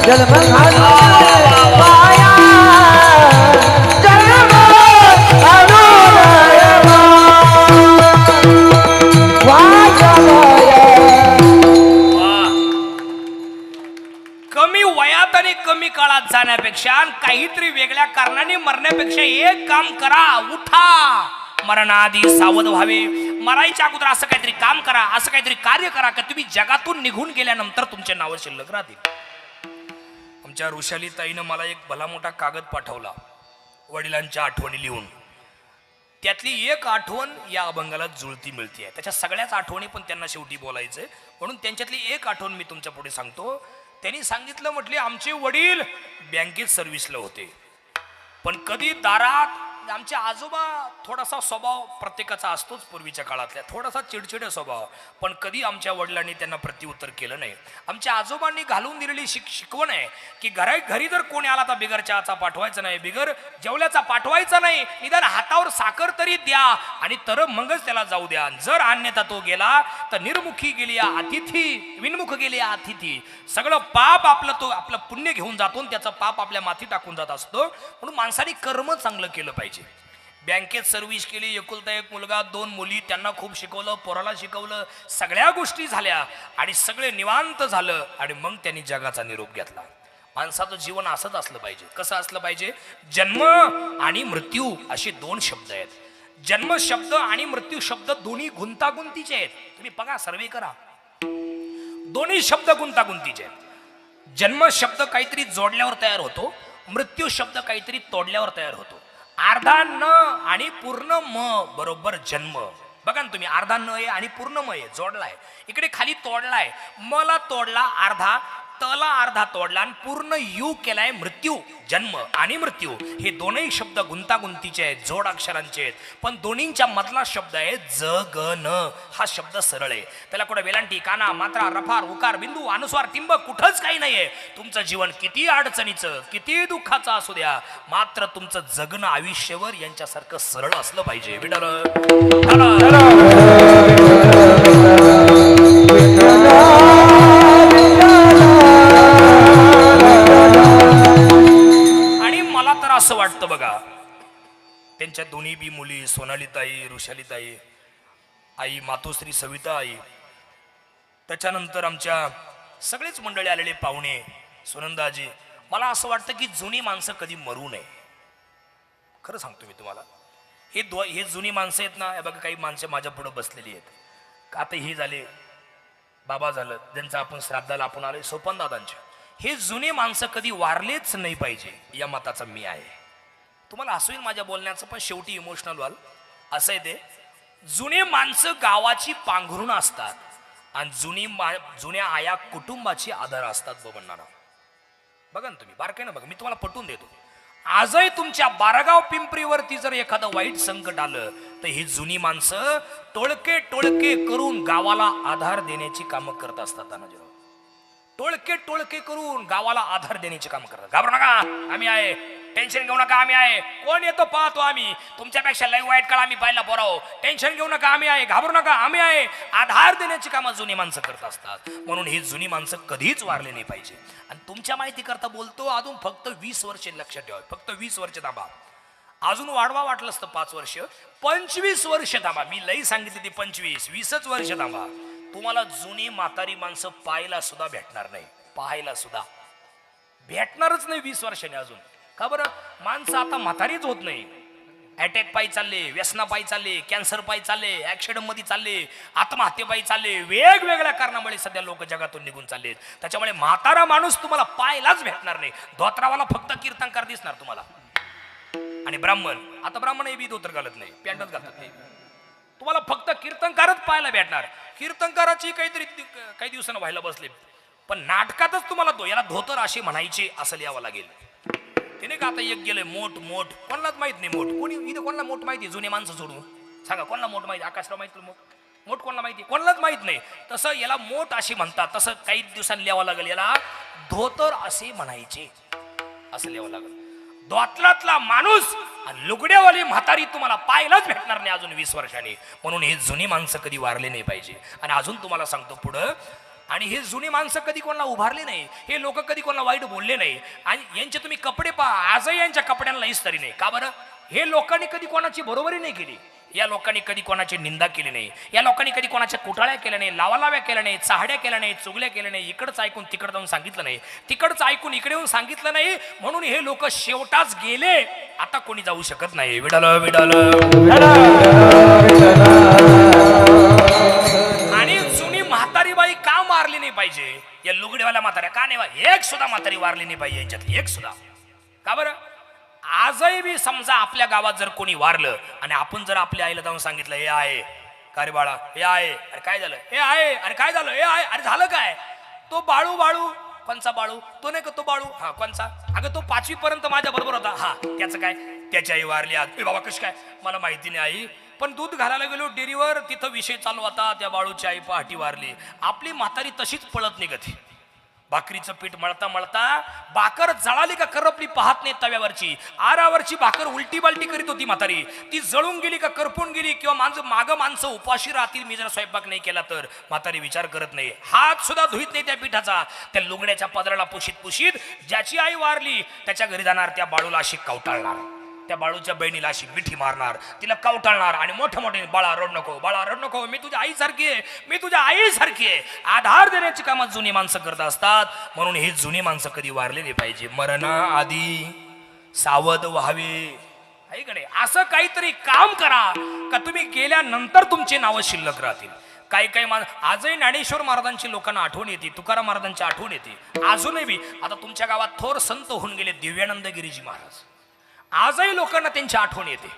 जन्म मरण्यापेक्षा आणि काहीतरी वेगळ्या कारणाने मरण्यापेक्षा एक काम करा, उठा. मरणाआधी सावध व्हावे. मरायच्या अगोदर असं काहीतरी काम करा, असं काहीतरी कार्य करा का तुम्ही जगातून निघून गेल्यानंतर तुमचे नाव शिल्लक राहतील. आमच्या ऋषाली ताईनं मला एक भला मोठा कागद पाठवला वडिलांच्या आठवणी लिहून. त्यातली एक आठवण या अभंगाला जुळती मिळती आहे. त्याच्या सगळ्याच आठवणी पण त्यांना शेवटी बोलायचंय, म्हणून त्यांच्यातली एक आठवण मी तुमच्या पुढे सांगतो. त्यांनी सांगितलं, म्हटले आमचे वडील बँकेत सर्व्हिसला होते, पण कधी दारात आमचे आजोबा थोडासा स्वभाव प्रत्येकाचा असतोच पूर्वीच्या काळातल्या, थोडासा चिडचिड स्वभाव, पण कधी आमच्या वडिलांनी त्यांना प्रत्युत्तर केलं नाही. आमच्या आजोबांनी घालून दिलेली शिकवण आहे की घरी जर कोणी आला तर बिगर चहाचा पाठवायचा नाही, बिगर जेवल्याचा पाठवायचा नाही, निदान हातावर साखर तरी द्या आणि तर मगच त्याला जाऊ द्या. जर अन्यथा तो गेला तर निर्मुखी गेली अतिथी, विनमुख गेली अतिथी. सगळं पाप आपलं पुण्य घेऊन जातो, त्याचं पाप आपल्या माथी टाकून जात असतो. म्हणून माणसाने कर्म चांगलं केलं पाहिजे. बँकेत सर्व्हिस केली, एकुलता एक मुलगा, 2 मुली, त्यांना खूप शिकवलं, पोराला शिकवलं, सगळ्या गोष्टी झाल्या आणि सगळे निवांत झालं आणि मग त्यांनी जगाचा निरोप घेतला. माणसाचं जीवन असंच असलं पाहिजे. कसं असलं पाहिजे? जन्म आणि मृत्यू असे 2 शब्द आहेत. जन्म शब्द आणि मृत्यू शब्द दोन्ही गुंतागुंतीचे आहेत. तुम्ही बघा, सर्वे करा, दोन्ही शब्द गुंतागुंतीचे आहेत. जन्म शब्द काहीतरी जोडल्यावर तयार होतो, मृत्यू शब्द काहीतरी तोडल्यावर तयार होतो. अर्धा न आणि पूर्ण म बरोबर जन्म. बघा ना तुम्ही, अर्धा न आहे आणि पूर्ण म आहे, जोडलाय. इकडे खाली तोडलाय, मला तोडला अर्धा, तला अर्धा तोडला आणि पूर्ण यू केलाय मृत्यू. जन्म आणि मृत्यू हे दोनही शब्द गुंतागुंतीचे आहेत, जोड अक्षरांचे आहेत, पण दोन्हींच्या मधला शब्द आहे जगन. हा शब्द सरळ आहे, त्याला कुठं वेलांटी, काना, मात्रा, रफार, उकार, बिंदू, अनुस्वार, तिंब कुठंच काही नाहीये. तुमचं जीवन किती अडचणीचं, किती दुःखाचं असू द्या, मात्र तुमचं जगणं आयुष्यभर यांच्यासारखं सरळ असलं पाहिजे. असं वाटतं बघा, त्यांच्या दोन्ही बी मुली, सोनालीताई, ऋषालीताई, आई मातोश्री सविता आई, त्याच्यानंतर आमच्या सगळेच मंडळी आलेले पाहुणे, सुनंदाजी. मला असं वाटतं की जुनी माणसं कधी मरू नये. खरं सांगतो मी तुम्हाला, हे जुनी माणसं आहेत ना, हे बघा, काही माणसं माझ्या पुढे बसलेली आहेत. आता हे झाले बाबा, झालं ज्यांचं आपण श्राद्धाला आपण आलोय, सोपन दादांच्या. हे जुने माणसं कधी वारलेच नाही पाहिजे या मताचा मी आहे. तुम्हाला असं येईल माझ्या बोलण्याचं, पण शेवटी इमोशनल व्हाल असं आहे ते. जुने माणसं गावाची पांघरुण असतात आणि जुन्या आया कुटुंबाची आधार असतात. बघणार बघा ना तुम्ही, बारकाईनं बघा, मी तुम्हाला पटवून देतो. आजही तुमच्या बारगाव पिंपरीवरती जर एखादं वाईट संकट आलं तर ही जुनी माणसं टोळके करून गावाला आधार देण्याची कामं करत असतात. तानाजीराव, टोळके करून गावाला आधार देण्याचे काम करतात. घाबरू नका, आम्ही आहे. टेन्शन घेऊ नका, आम्ही आहे. कोण येतो पाहतो आम्ही. तुमच्यापेक्षा लय वाईट काळ आम्ही पाहिला पोराव. टेन्शन घेऊ नका, आम्ही आहे. घाबरू नका, आम्ही आहे. आधार देण्याची कामं जुनी माणसं करत असतात. म्हणून ही जुनी माणसं कधीच वारले नाही पाहिजे. आणि तुमच्या माहिती करता बोलतो, अजून फक्त 20 वर्ष लक्षात ठेवा, फक्त 20 वर्ष थांबा. अजून वाढवा वाटलं असतं 5 वर्ष, 25 वर्ष थांबा. मी लई सांगितली ती 25, 20च वर्ष थांबा. तुम्हाला जुनी म्हातारी माणसं पाहायला सुद्धा भेटणार नाही, पाहायला सुद्धा भेटणारच नाही 20 वर्षांनी अजून. का बरं? माणसं आता म्हातारीच होत नाही. अटॅक पायी चालले, व्यसना पायी चालले, कॅन्सर पायी चालले, ऍक्सिडेंट मध्ये चालले, आत्महत्या पायी चालले, वेगवेगळ्या कारणामुळे सध्या लोक जगातून निघून चाललेत. त्याच्यामुळे म्हातारा माणूस तुम्हाला पाहायलाच भेटणार नाही. धोत्रावाला फक्त कीर्तनकार दिसणार तुम्हाला. आणि ब्राह्मण, आता ब्राह्मण हे बी धोतर घालत नाही, पॅन्टच घालत नाही. तुम्हाला फक्त कीर्तनकारच पाहायला भेटणार. कीर्तनकाराची काही दिवसानं व्हायला बसले, पण नाटकातच तुम्हाला तो याला धोतर असे म्हणायचे असं लिहावं लागेल. त्याने का आता एक गेलंय मोठ कोणालाच माहित नाही. कोणी इथे कोणाला मोठ माहिती? जुने माणसं सोडून सांगा, कोणाला मोठ माहिती? आकाशराव माहिती मोठ कोणाला माहिती? कोणालाच माहित नाही. तसं याला मोठ असे म्हणतात, तसं काही दिवसांनी लिहावं लागेल. याला धोतर असे म्हणायचे असं लिहावं लागेल. धोतरातला माणूस आणि लुगड्यावाली म्हातारी तुम्हाला पाहायलाच भेटणार नाही अजून 20 वर्षांनी. म्हणून हे जुनी माणसं कधी वारले नाही पाहिजे. आणि अजून तुम्हाला सांगतो पुढं, आणि हे जुनी माणसं कधी कोणाला उभारले नाही. हे लोक कधी कोणाला वाईट बोलले नाही. आणि यांचे तुम्ही कपडे पहा, आजही यांच्या कपड्यांना इस्त्री नाही. का बरं? हे लोकांनी कधी कोणाची बरोबरी नाही केली. या लोकांनी कधी कोणाची निंदा केली नाही, या लोकांनी कधी कोणाच्या कुटाळ्या केल्या नाही, लावालाव्या केल्या नाही, चाहड्या केल्या नाही, चुगल्या केल्या नाही, इकडचं ऐकून तिकडं जाऊन सांगितलं नाही, तिकडचं ऐकून इकडे येऊन सांगितलं नाही, म्हणून हे लोक शेवटाच गेले. आता कोणी जाऊ शकत नाही. विडाल विडाल. आणि जुनी म्हातारी बाई का मारली नाही पाहिजे? या लुगडेवाल्या म्हाताऱ्या का नाही? एक सुद्धा म्हातारी वारली नाही पाहिजे यांच्यातली, एक सुद्धा. का बरं? आजही बी समजा आपल्या गावात जर कोणी वारलं आणि आपण जर आपल्या आईला जाऊन सांगितलं, हे आहे का रे बाळा, हे आहे, अरे काय झालं, हे आहे, अरे काय झालं, हे आहे, अरे झालं काय, तो बाळू बाळू, कोणचा बाळू, तो नाही का तो बाळू, हा कोणचा, अगं तो 5वी पर्यंत माझ्या बरोबर होता, हा त्याचं काय, त्याची आई वारली आज, बाबा कशी काय, मला माहिती नाही आई, पण दूध घालायला गेलो डेअरीवर, तिथं विषय चालू होता, त्या बाळूची आई पहाटी वारली. आपली म्हातारी तशीच पळत निघते. भाकरीचं पीठ मळता मळता भाकर जळाली का करपली पाहत नाही तव्यावरची, आरावरची भाकर उलटी बालटी करीत होती म्हातारी. ती जळून गेली का करपून गेली, किंवा माणसं उपाशी राहतील मी जर स्वयंपाक नाही केला तर, म्हातारी विचार करत नाही, हात सुद्धा धुईत नाही त्या पिठाचा. त्या लुगड्याच्या पदराला पुशीत पुशीत ज्याची आई वारली त्याच्या घरी जाणार, त्या बाळूला अशी कवटाळणार, त्या बाळूच्या बहिणीला अशी मिठी मारणार, तिला कवटाळणार आणि मोठ्या मोठे, बाळा रड नको, बाळा रड नको, मी तुझ्या आईसारखी आहे, मी तुझ्या आईसारखी आहे. आधार देण्याची कामं जुनी माणसं करत असतात. म्हणून ही जुनी माणसं कधी वारलेली पाहिजे. मरणाआधी सावध व्हावे. ऐकडे असं काहीतरी काम करा का तुम्ही गेल्यानंतर तुमचे नावं शिल्लक राहतील. काही आजही ज्ञानेश्वर महाराजांची लोकांना आठवण येते, तुकाराम महाराजांची आठवण येते. अजूनही बी आता तुमच्या गावात थोर संत होऊन गेले दिव्यानंद गिरीजी महाराज. आजही लोकांना त्यांची आठवण येते,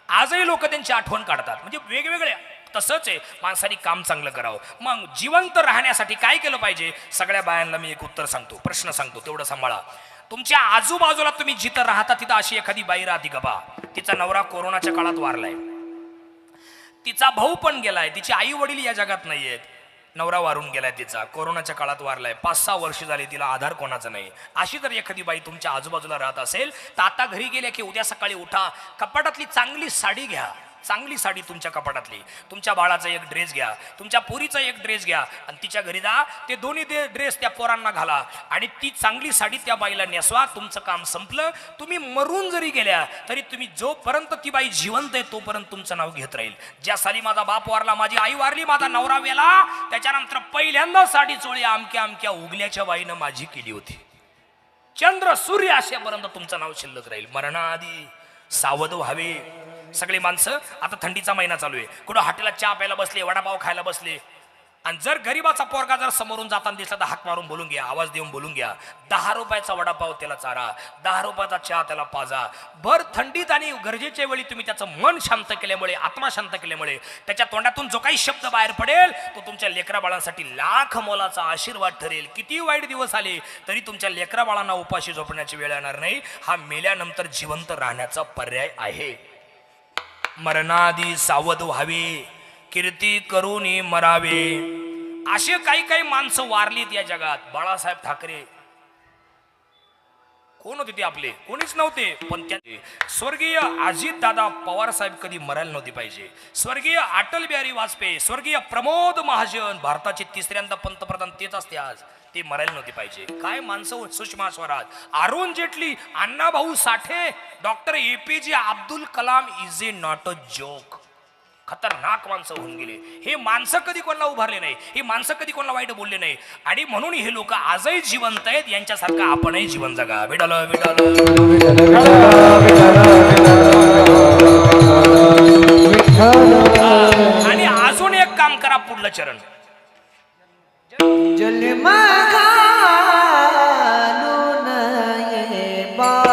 आजही लोक त्यांची आठवण काढतात. म्हणजे वेगवेगळे. तसंच आहे, माणसाने काम चांगलं करावं. मग जिवंत राहण्यासाठी काय केलं पाहिजे? सगळ्या बायांना मी एक उत्तर सांगतो, प्रश्न सांगतो, तेवढं सांभाळा. तुमच्या आजूबाजूला तुम्ही जिथं राहता तिथं अशी एखादी बाई राहते का बा, तिचा नवरा कोरोनाच्या काळात वारलाय, तिचा भाऊ पण गेलाय, तिची आई वडील या जगात नाहीयेत, नवरा वारून गेलाय, तिचा कोरोनाच्या काळात वारलाय, 5-6 वर्ष झाली, तिला आधार कोणाचा नाही. अशी जर एखादी बाई तुमच्या आजूबाजूला राहत असेल तर आता घरी गेल्या की उद्या सकाळी उठा, कपाटातली चांगली साडी घ्या, चांगली साडी तुमच्या कपाटातली, तुमच्या बाळाचा एक ड्रेस घ्या, तुमच्या पोरीचा एक ड्रेस घ्या आणि तिच्या घरी जा, ते दोन्ही ड्रेस त्या पोरांना घाला आणि ती चांगली साडी त्या बाईला नेसवा. तुमचं काम संपलं. तुम्ही मरून जरी गेल्या तरी तुम्ही जोपर्यंत ती बाई जिवंत आहे तोपर्यंत तुमचं नाव घेत राहील. ज्या साली माझा बाप वारला, माझी आई वारली, माझा नवरा वेला, त्याच्यानंतर पहिल्यांदा साडी चोळी अमक्या अमक्या उगल्याच्या बाईनं माझी केली होती. चंद्र सूर्य असेपर्यंत तुमचं नाव शिल्लक राहील. मरणाआधी सावध व्हावे. सगळी माणसं, आता थंडीचा महिना चालू आहे, कुठं हॉटेलात चहा प्यायला बसले, वडापाव खायला बसले, आणि जर गरीबाचा पोरगा जर समोरून जाताना दिसला तर हाक मारून बोलून घ्या, आवाज देऊन बोलून घ्या. 10 रुपयाचा वडापाव त्याला चारा, 10 रुपयाचा चहा त्याला पाजा. भर थंडीत आणि गरजेच्या वेळी तुम्ही त्याचं मन शांत केल्यामुळे, आत्मा शांत केल्यामुळे त्याच्या तोंडातून जो काही शब्द बाहेर पडेल तो तुमच्या लेकरा बाळांसाठी लाख मोलाचा आशीर्वाद ठरेल. किती वाईट दिवस आले तरी तुमच्या लेकरा बाळांना उपाशी झोपण्याची वेळ येणार नाही. हा मेल्यानंतर जिवंत राहण्याचा पर्याय आहे. मरणाआधी सावध व्हावे, कीर्ती करून मरावे. असे काही माणसं वारलीत या जगात. बाळासाहेब ठाकरे कोण होते ते? आपले कोणीच नव्हते, पण त्या स्वर्गीय अजितदादा पवार साहेब कधी मरायला नव्हते पाहिजे. स्वर्गीय अटल बिहारी वाजपेयी, स्वर्गीय प्रमोद महाजन, भारताचे 3ऱ्यांदा पंतप्रधान तेच असते आज, ते मरायला नव्हते पाहिजे. काय माणसं. Sushma Swaraj, Arun Jaitley, Annabhau Sathe, doctor APJ Abdul Kalam is A not a joke. खतरनाक माणसं होऊन गेले. हे माणसं कधी कोणाला उभारले नाही, हे माणसं कधी कोणाला वाईट बोलले नाही, आणि म्हणून हे लोक आजही जिवंत आहेत. यांच्यासारखं आपणही जीवन जगा. विडाल विडाल. आणि अजून एक काम करा, पुढलं चरण. जन्म घालून ये बाळ,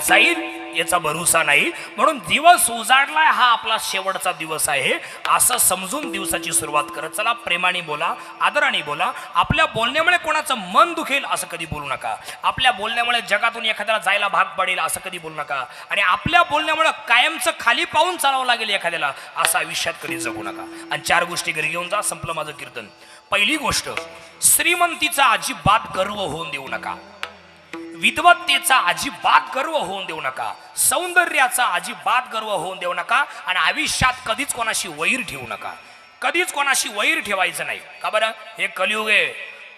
जाईल याचा भरोसा नाही. म्हणून दिवस उजाडलाय, हा आपला शेवटचा दिवस आहे असं समजून दिवसाची सुरुवात करत चला. प्रेमाने बोला, आदराने बोला. आपल्या बोलण्यामुळे कोणाचं मन दुखेल असं कधी बोलू नका. आपल्या बोलण्यामुळे जगातून एखाद्याला जायला भाग पडेल असं कधी बोलू नका. आणि आपल्या बोलण्यामुळे कायमचं खाली पाहून चालावं लागेल एखाद्याला असं आयुष्यात कधी जगू नका. आणि 4 गोष्टी घरी घेऊन जा. संपलं माझं कीर्तन. पहिली गोष्ट, श्रीमंतीचा अजिबात गर्व होऊन देऊ नका. विद्वत्तेचा अजिबात गर्व होऊन देऊ नका. सौंदर्याचा अजिबात गर्व होऊन देऊ नका. आणि आयुष्यात कधीच कोणाशी वैर ठेवू नका. कधीच कोणाशी वैर ठेवायचं नाही. का बरं? हे कलियुग आहे.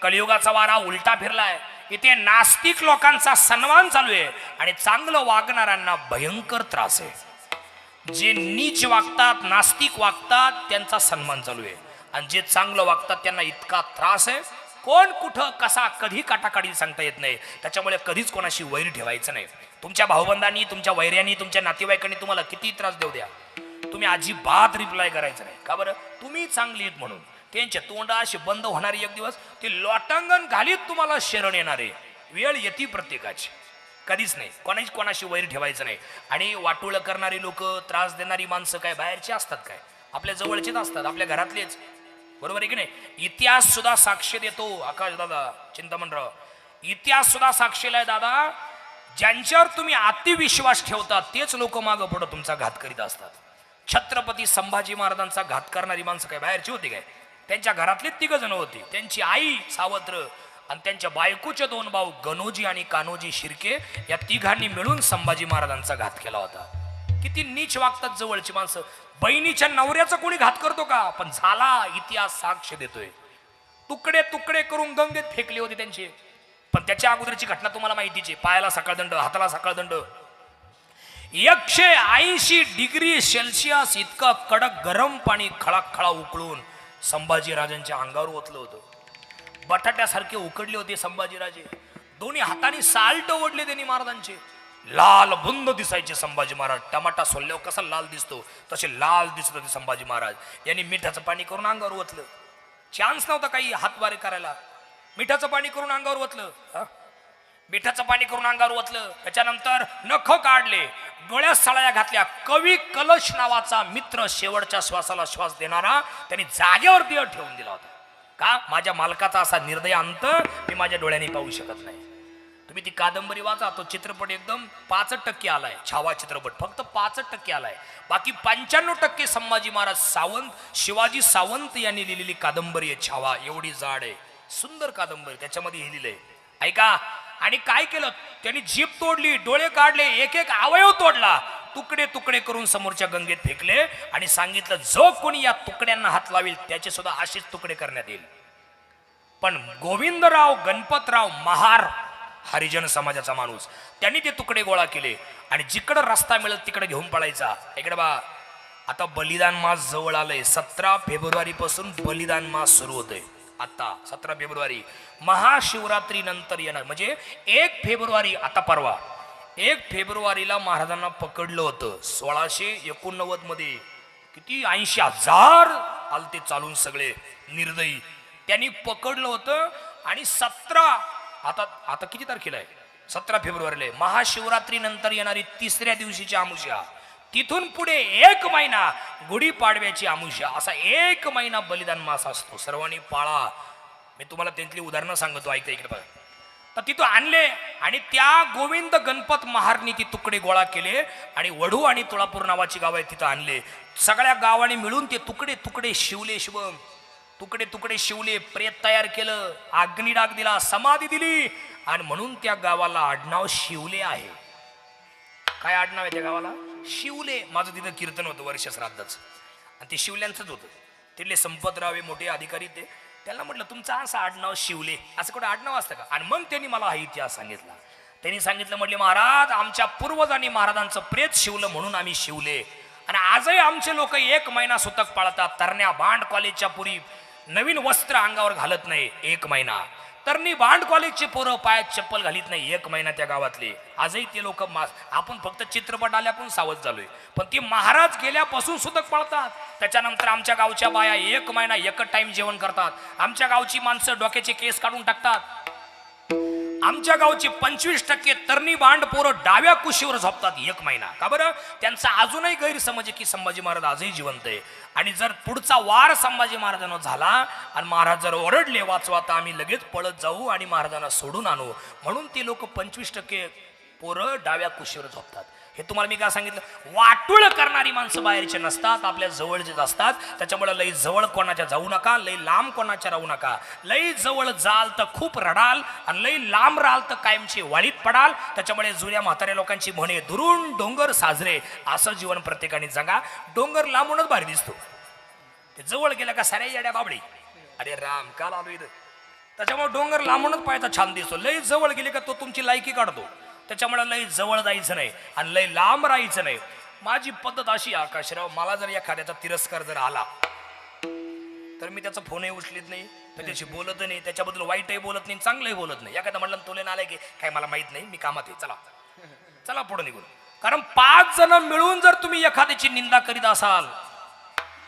कलियुगाचा वारा उलटा फिरलाय. इथे नास्तिक लोकांचा सन्मान चालू आहे आणि चांगलं वागणाऱ्यांना भयंकर त्रास आहे. जे नीच वागतात, नास्तिक वागतात, त्यांचा सन्मान चालू आहे. आणि जे चांगलं वागतात त्यांना इतका त्रास आहे. कोण कुठं कसा कधी काटाकाटी सांगता येत नाही. त्याच्यामुळे कधीच कोणाशी वैर ठेवायचं नाही. तुमच्या भाऊबंधांनी, तुमच्या वैर्यांनी, तुमच्या नातेवाईकांनी तुम्हाला किती त्रास देऊ द्या, तुम्ही अजिबात रिप्लाय करायचं नाही. का बरं? तुम्ही चांगली आहेत म्हणून. त्यांच्या तोंडाशी बंद होणारी एक दिवस ते लोटांगण घालीत तुम्हाला शरण येणारे. वेळ येते प्रत्येकाची. कधीच नाही कोणाशी वैर ठेवायचं नाही. आणि वाटोळं करणारी लोक, त्रास देणारी माणसं काय बाहेरची असतात काय? आपल्या जवळचेच असतात, आपल्या घरातलेच. बरोबर आहे की नाही? इतिहास सुद्धा साक्ष देतो. आकाश दादा, चिंतामणराव, इतिहास सुद्धा साक्षीला आहे दादा. ज्यांच्यावर तुम्ही अतिविश्वास ठेवता तेच लोक मागं पुढं तुमचा घात करीत असतात. छत्रपती संभाजी महाराजांचा घात करणारी माणसं काय बाहेरची होती काय? त्यांच्या घरातले 3 जण होते. त्यांची आई सावत्र आणि त्यांच्या बायकोचे 2 भाऊ गणोजी आणि कान्होजी शिर्के, या 3घांनी मिळून संभाजी महाराजांचा घात केला होता. किती नीच वागतात जवळची माणसं. बहिणीच्या नवऱ्याचा कोणी घात करतो का? पण झाला, इतिहास साक्ष देतोय. तुकडे तुकडे करून गंगेत फेकले होते त्यांचे. पण त्याच्या अगोदरची घटना तुम्हाला माहितीची. पायाला सकाळदंड, हाताला सकाळदंड. 180 डिग्री सेल्सिअस इतकं कडक गरम पाणी खळाखळा उकळून संभाजीराजांच्या अंगावर ओतलं होतं. बटाट्यासारखे उकडले होते संभाजीराजे. दोन्ही हाताने साल्ट ओढले त्यांनी महाराजांचे. लाल बुंद दिसायचे संभाजी महाराज. टमाटा सोलल्यावर कसा लाल दिसतो तसे लाल दिसत होते संभाजी महाराज. यांनी मिठाचं पाणी करून अंगावर ओतलं. चान्स नव्हता काही हातवारे करायला. मिठाचं पाणी करून अंगावर ओतलं. मिठाचं पाणी करून अंगावर ओतलं. त्याच्यानंतर नख काढले, डोळ्यात सळाया घातल्या. कवी कलश नावाचा मित्र, शेवटच्या श्वासाला श्वास देणारा, त्यांनी जागेवर देह ठेवून दिला होता. का? माझ्या मालकाचा असा निर्दय अंत मी माझ्या डोळ्यांनी पाहू शकत नाही. तुम्ही ती कादंबरी वाचा. तो चित्रपट एकदम 5% आलाय. छावा चित्रपट फक्त 5% आलाय. बाकी 95% संभाजी महाराज सावंत, शिवाजी सावंत यांनी लिहिलेली कादंबरी आहे छावा. एवढी जाड आहे, सुंदर कादंबरी. त्याच्यामध्ये हे लिहिलंय. ऐका. आणि काय केलं त्यांनी? जीभ तोडली, डोळे काढले, एक एक अवयव तोडला, तुकडे तुकडे करून समोरच्या गंगेत फेकले आणि सांगितलं जो कोणी या तुकड्यांना हात लावेल त्याचे सुद्धा असेच तुकडे करण्यात येईल. पण गोविंदराव गणपतराव महार, हरिजन समाजाचा माणूस, त्यांनी ते तुकडे गोळा केले आणि जिकडं रस्ता मिळत तिकडे घेऊन पळायचा. इकडे बा, आता बलिदान मास जवळ आलंय. 17 फेब्रुवारी पासून बलिदान मास सुरू होतोय. आता 17 फेब्रुवारी महाशिवरात्री नंतर येणार. म्हणजे 1 फेब्रुवारी, आता परवा 1 फेब्रुवारीला महाराजांना पकडलं होतं 1689 मध्ये. किती 80,000 आलते चालून सगळे निर्दयी. त्यांनी पकडलं होतं. आणि 17 आता किती तारखेला आहे? 17 फेब्रुवारीला आहे. महाशिवरात्री नंतर येणारी 3ऱ्या दिवशीची अमावस्या, तिथून पुढे 1 महिना गुढीपाडव्याची अमावस्या, असा 1 महिना बलिदान मास असतो. सर्वांनी पाळा. मी तुम्हाला त्यांतली उदाहरणं सांगतो, ऐका इकडे बघा. तर तिथं आणले आणि त्या गोविंद गणपत महारनी ती तुकडे गोळा केले आणि वढू आणि तुळापूर नावाची गाव आहे तिथं आणले. सगळ्या गावाने मिळून ते तुकडे तुकडे शिवले. शिवम तुकडे तुकडे शिवले, प्रेत तयार केलं, अग्निडाग दिला, समाधी दिली. आणि म्हणून त्या गावाला आडनाव शिवले आहे. काय आडनाव आहे त्या गावाला? शिवले. माझं तिथं कीर्तन होतं वर्ष श्राद्धाचं आणि ते शिवल्यांचंच होतं. तिथले संपतराव हे मोठे अधिकारी ते. त्याला म्हटलं तुमचं असं आडनाव शिवले, असं कुठं आडनाव असतं का? आणि मग त्यांनी मला हा इतिहास सांगितला. त्यांनी सांगितलं, म्हटले महाराज आमच्या पूर्वजांनी महाराजांचं प्रेत शिवलं म्हणून आम्ही शिवले. आणि आजही आमचे लोक 1 महिना सुतक पाळतात. तरण्या भांड कॉलेजच्या पुरी नवीन वस्त्र अंगावर घालत नाही 1 महिना. तरणी भांड कॉलेजचे पोरं पायात चप्पल घालीत नाही 1 महिना त्या गावातले. आजही ते लोक आपण फक्त चित्रपट आल्यापासून सावध झालोय, पण ती महाराज गेल्यापासून सुतक पाळतात. त्याच्यानंतर आमच्या गावच्या बाया 1 महिना 1 टाइम जेवण करतात. आमच्या गावची माणसं डोक्याचे केस काढून टाकतात. आमच्या गावची 25% तरणी बांड पोरं डाव्या कुशीवर झोपतात 1 महिना. का बरं? त्यांचा अजूनही गैरसमज आहे की संभाजी महाराज आजही जिवंत आहे. आणि जर पुढचा वार संभाजी महाराजांना झाला आणि महाराज जर ओरडले वाचवा तर आम्ही लगेच पळत जाऊ आणि महाराजांना सोडून आणू. म्हणून ती लोक 25% पोरं डाव्या कुशीवर झोपतात. हे तुम्हाला मी काय सांगितलं, वाटुळ करणारी माणसं बाहेरचे नसतात, आपल्या जवळचेच असतात. त्याच्यामुळे लई जवळ कोणाच्या जाऊ नका, लई लांब कोणाच्या राहू नका. लई जवळ जाल तर खूप रडाल आणि लई लांब राहाल तर कायमची वाळीत पडाल. त्याच्यामुळे जुन्या म्हाताऱ्या लोकांची म्हणे, दुरून डोंगर साजरे, असं जीवन प्रत्येकाने जगा. डोंगर लांबूनच भारी दिसतो, ते जवळ गेलं का साऱ्या येड्या बाबडी, अरे राम काल आलो इथं. त्याच्यामुळे डोंगर लांबूनच पाहायचा छान दिसतो. लई जवळ गेले का तो तुमची लायकी काढतो. त्याच्यामुळे लई जवळ जायचं नाही आणि लई लांब राहायचं नाही. माझी पद्धत अशी, आकाशराव, मला जर एखाद्याचा तिरस्कार जर आला तर मी त्याचा फोनही उचलीत नाही, त्याच्याशी बोलत नाही, त्याच्याबद्दल वाईटही बोलत नाही, चांगलंही बोलत नाही. एखादा म्हणलं तुले ना आलाय की काय मला माहित नाही, मी कामात आहे, चला चला पुढे निघून. कारण 5 जण मिळून जर तुम्ही एखाद्याची निंदा करीत असाल,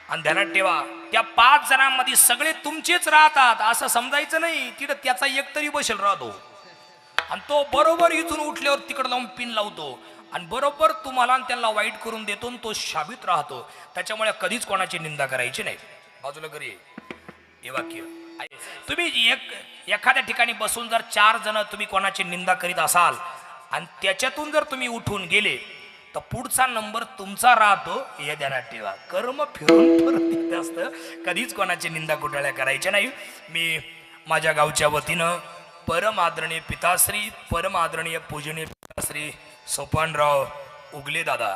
आणि ध्यानात ठेवा त्या 5 जणांमध्ये सगळे तुमचेच राहतात असं समजायचं नाही. तिथं त्याचा एक तरी बसेल राहतो आणि तो बरोबर इथून उठल्यावर तिकडे जाऊन पिन लावतो आणि बरोबर तुम्हाला त्यांना वाईट करून देतो आणि तो शाबित राहतो. त्याच्यामुळे कधीच कोणाची निंदा करायची नाही. बाजूला घरी हे वाक्य, तुम्ही एखाद्या ठिकाणी बसून जर 4 जण तुम्ही कोणाची निंदा करीत असाल आणि त्याच्यातून जर तुम्ही उठून गेले तर पुढचा नंबर तुमचा राहतो, हे ध्यानात ठेवा. कर्म फिरून परत येत असतं. कधीच कोणाची निंदा कुटाळ्या करायच्या नाही. मी माझ्या गावच्या वतीनं परम आदरणीय पिताश्री, परम आदरणीय पूजनीय पिताश्री सोपानराव उगले दादा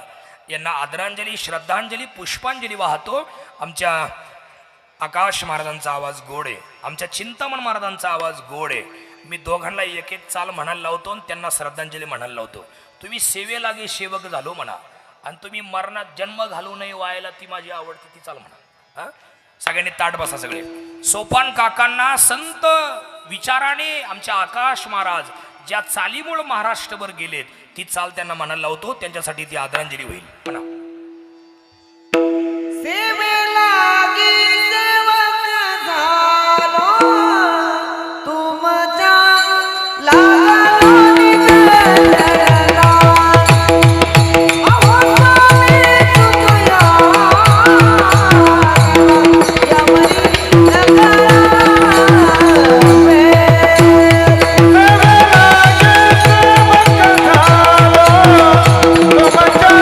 यांना आदरांजली, श्रद्धांजली, पुष्पांजली वाहतो. आमच्या आकाश महाराजांचा आवाज गोड आहे, आमच्या चिंतामण महाराजांचा आवाज गोड आहे. मी दोघांना एक एक चाल म्हणायला लावतो आणि त्यांना श्रद्धांजली म्हणायला लावतो. तुम्ही सेवेलागे सेवक झालो म्हणा आणि तुम्ही मरणात जन्म घालू नये व्हायला ती माझी आवडती ती चाल म्हणा. हा, सगळ्यांनी ताट बसा सगळे. सोपान काकांना संत विचाराने आमच्या आकाश महाराज ज्या चालीमुळे महाराष्ट्रभर गेलेत ती चाल त्यांना म्हणायला लावतो. त्यांच्यासाठी ती आदरांजली होईल म्हणा. सेवेलागी सेवक झालो, तुमच्या लागलो निघाला. अहो स्वामी तुझ्या यमनी नगरा तुमच्या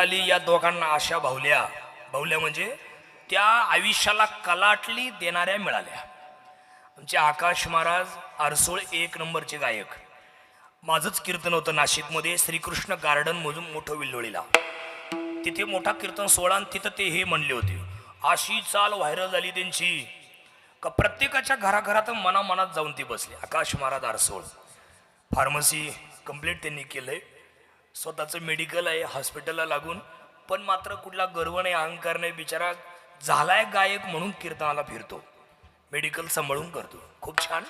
आली या दोघांना अशा भावल्या म्हणजे त्या आयुष्याला कलाटली देणाऱ्या मिळाल्या. आमचे आकाश महाराज आरसोळ 1 नंबरचे गायक. माझंच कीर्तन होतं नाशिकमध्ये श्रीकृष्ण गार्डन मधून मोठं विल्लोळीला. तिथे मोठा कीर्तन सोहळा आणि तिथं ते हे म्हणले होते. अशी चाल व्हायरल झाली त्यांची का प्रत्येकाच्या घराघरात मनामनात जाऊन ते बसले. आकाश महाराज आरसोळ फार्मसी कंप्लीट त्यांनी केलंय. स्वतःचं मेडिकल आहे हॉस्पिटलला लागून. पण मात्र कुठला गर्व नाही अहंकार नाही. बिचारा झालाय गायक म्हणून कीर्तनाला फिरतो. मेडिकल सांभाळून करतो. खूप छान.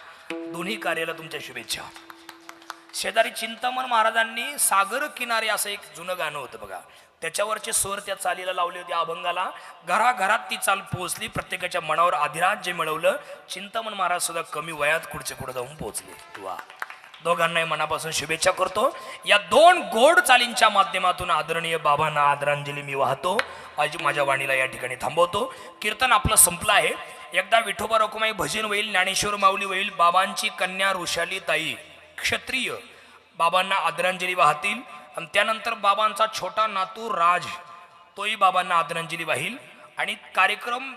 दोन्ही कार्याला तुमच्या शुभेच्छा. शेजारी चिंतामण महाराजांनी सागर किनारे असं एक जुनं गाणं होतं बघा. त्याच्यावरचे स्वर त्या चालीला लावले होते. अभंगाला घराघरात ती चाल पोहोचली. प्रत्येकाच्या मनावर अधिराज्य मिळवलं. चिंतामण महाराज सुद्धा कमी वयात कुठच्या कुठं जाऊन पोहोचले. वा. दोघांनाही मनापासून शुभेच्छा करतो. या 2 गोड चालींच्या माध्यमातून आदरणीय बाबांना आदरांजली मी वाहतो. आज माझ्या वाणीला या ठिकाणी थांबवतो. कीर्तन आपलं संपलं आहे. एकदा विठोबा रखुमाई भजन होईल. ज्ञानेश्वर माऊली होईल. बाबांची कन्या ऋषाली ताई क्षत्रिय बाबांना आदरांजली वाहतील. आणि त्यानंतर बाबांचा छोटा नातू राज तोही बाबांना आदरांजली वाहील. आणि कार्यक्रम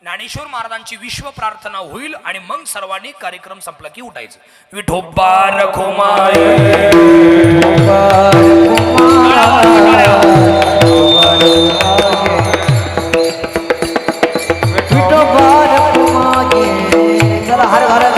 ज्ञानेश्वर महाराजांची विश्व प्रार्थना होईल. आणि मग सर्वांनी कार्यक्रम संपला की उठायचं. विठोबा रखुमाई विठोबा रखुमाई. चला हर घरा